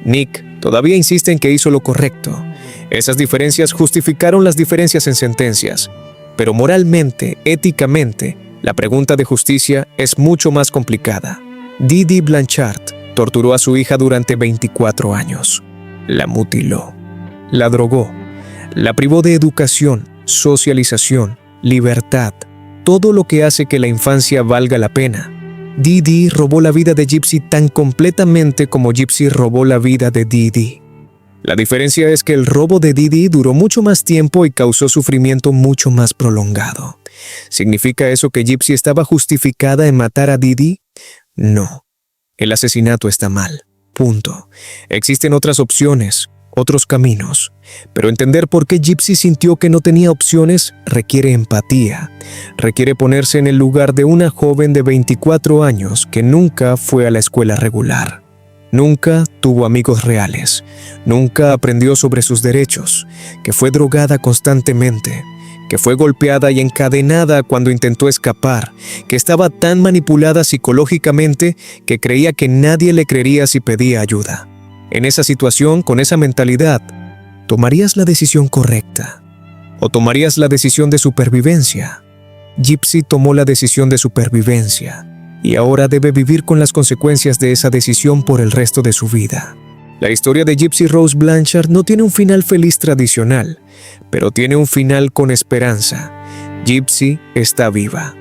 Speaker 1: Nick todavía insiste en que hizo lo correcto. Esas diferencias justificaron las diferencias en sentencias. Pero moralmente, éticamente, la pregunta de justicia es mucho más complicada. Dee Dee Blanchard torturó a su hija durante 24 años. La mutiló. La drogó. La privó de educación, socialización, libertad. Todo lo que hace que la infancia valga la pena. Dee Dee robó la vida de Gypsy tan completamente como Gypsy robó la vida de Dee Dee. La diferencia es que el robo de Dee Dee duró mucho más tiempo y causó sufrimiento mucho más prolongado. ¿Significa eso que Gypsy estaba justificada en matar a Dee Dee? No. El asesinato está mal. Punto. Existen otras opciones, otros caminos. Pero entender por qué Gypsy sintió que no tenía opciones requiere empatía. Requiere ponerse en el lugar de una joven de 24 años que nunca fue a la escuela regular. Nunca tuvo amigos reales, nunca aprendió sobre sus derechos, que fue drogada constantemente, que fue golpeada y encadenada cuando intentó escapar, que estaba tan manipulada psicológicamente que creía que nadie le creería si pedía ayuda. En esa situación, con esa mentalidad, ¿tomarías la decisión correcta? ¿O tomarías la decisión de supervivencia? Gypsy tomó la decisión de supervivencia. Y ahora debe vivir con las consecuencias de esa decisión por el resto de su vida. La historia de Gypsy Rose Blanchard no tiene un final feliz tradicional, pero tiene un final con esperanza. Gypsy está viva,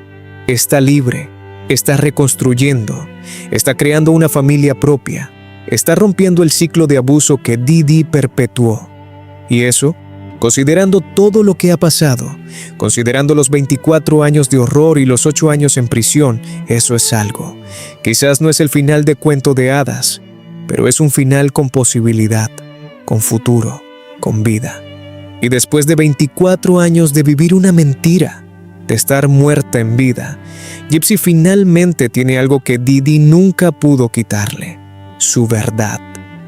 Speaker 1: está libre, está reconstruyendo, está creando una familia propia, está rompiendo el ciclo de abuso que Dee Dee perpetuó. Y eso, considerando todo lo que ha pasado, considerando los 24 años de horror y los 8 años en prisión, eso es algo. Quizás no es el final de cuento de hadas, pero es un final con posibilidad, con futuro, con vida. Y después de 24 años de vivir una mentira, de estar muerta en vida, Gypsy finalmente tiene algo que Dee Dee nunca pudo quitarle: su verdad,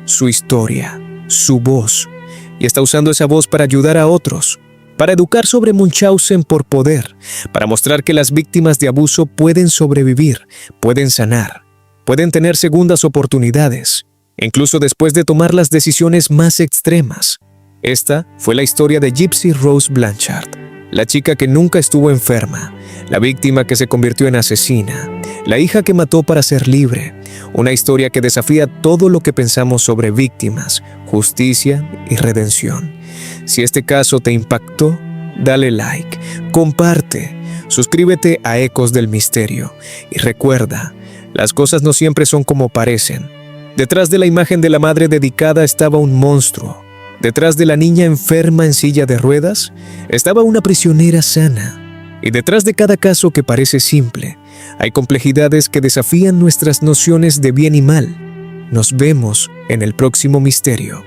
Speaker 1: su historia, su voz. Y está usando esa voz para ayudar a otros, para educar sobre Munchausen por poder, para mostrar que las víctimas de abuso pueden sobrevivir, pueden sanar, pueden tener segundas oportunidades, incluso después de tomar las decisiones más extremas. Esta fue la historia de Gypsy Rose Blanchard, la chica que nunca estuvo enferma, la víctima que se convirtió en asesina, la hija que mató para ser libre. Una historia que desafía todo lo que pensamos sobre víctimas, justicia y redención. Si este caso te impactó, dale like, comparte, suscríbete a Ecos del Misterio y recuerda, las cosas no siempre son como parecen. Detrás de la imagen de la madre dedicada estaba un monstruo. Detrás de la niña enferma en silla de ruedas estaba una prisionera sana. Y detrás de cada caso que parece simple, hay complejidades que desafían nuestras nociones de bien y mal. Nos vemos en el próximo misterio.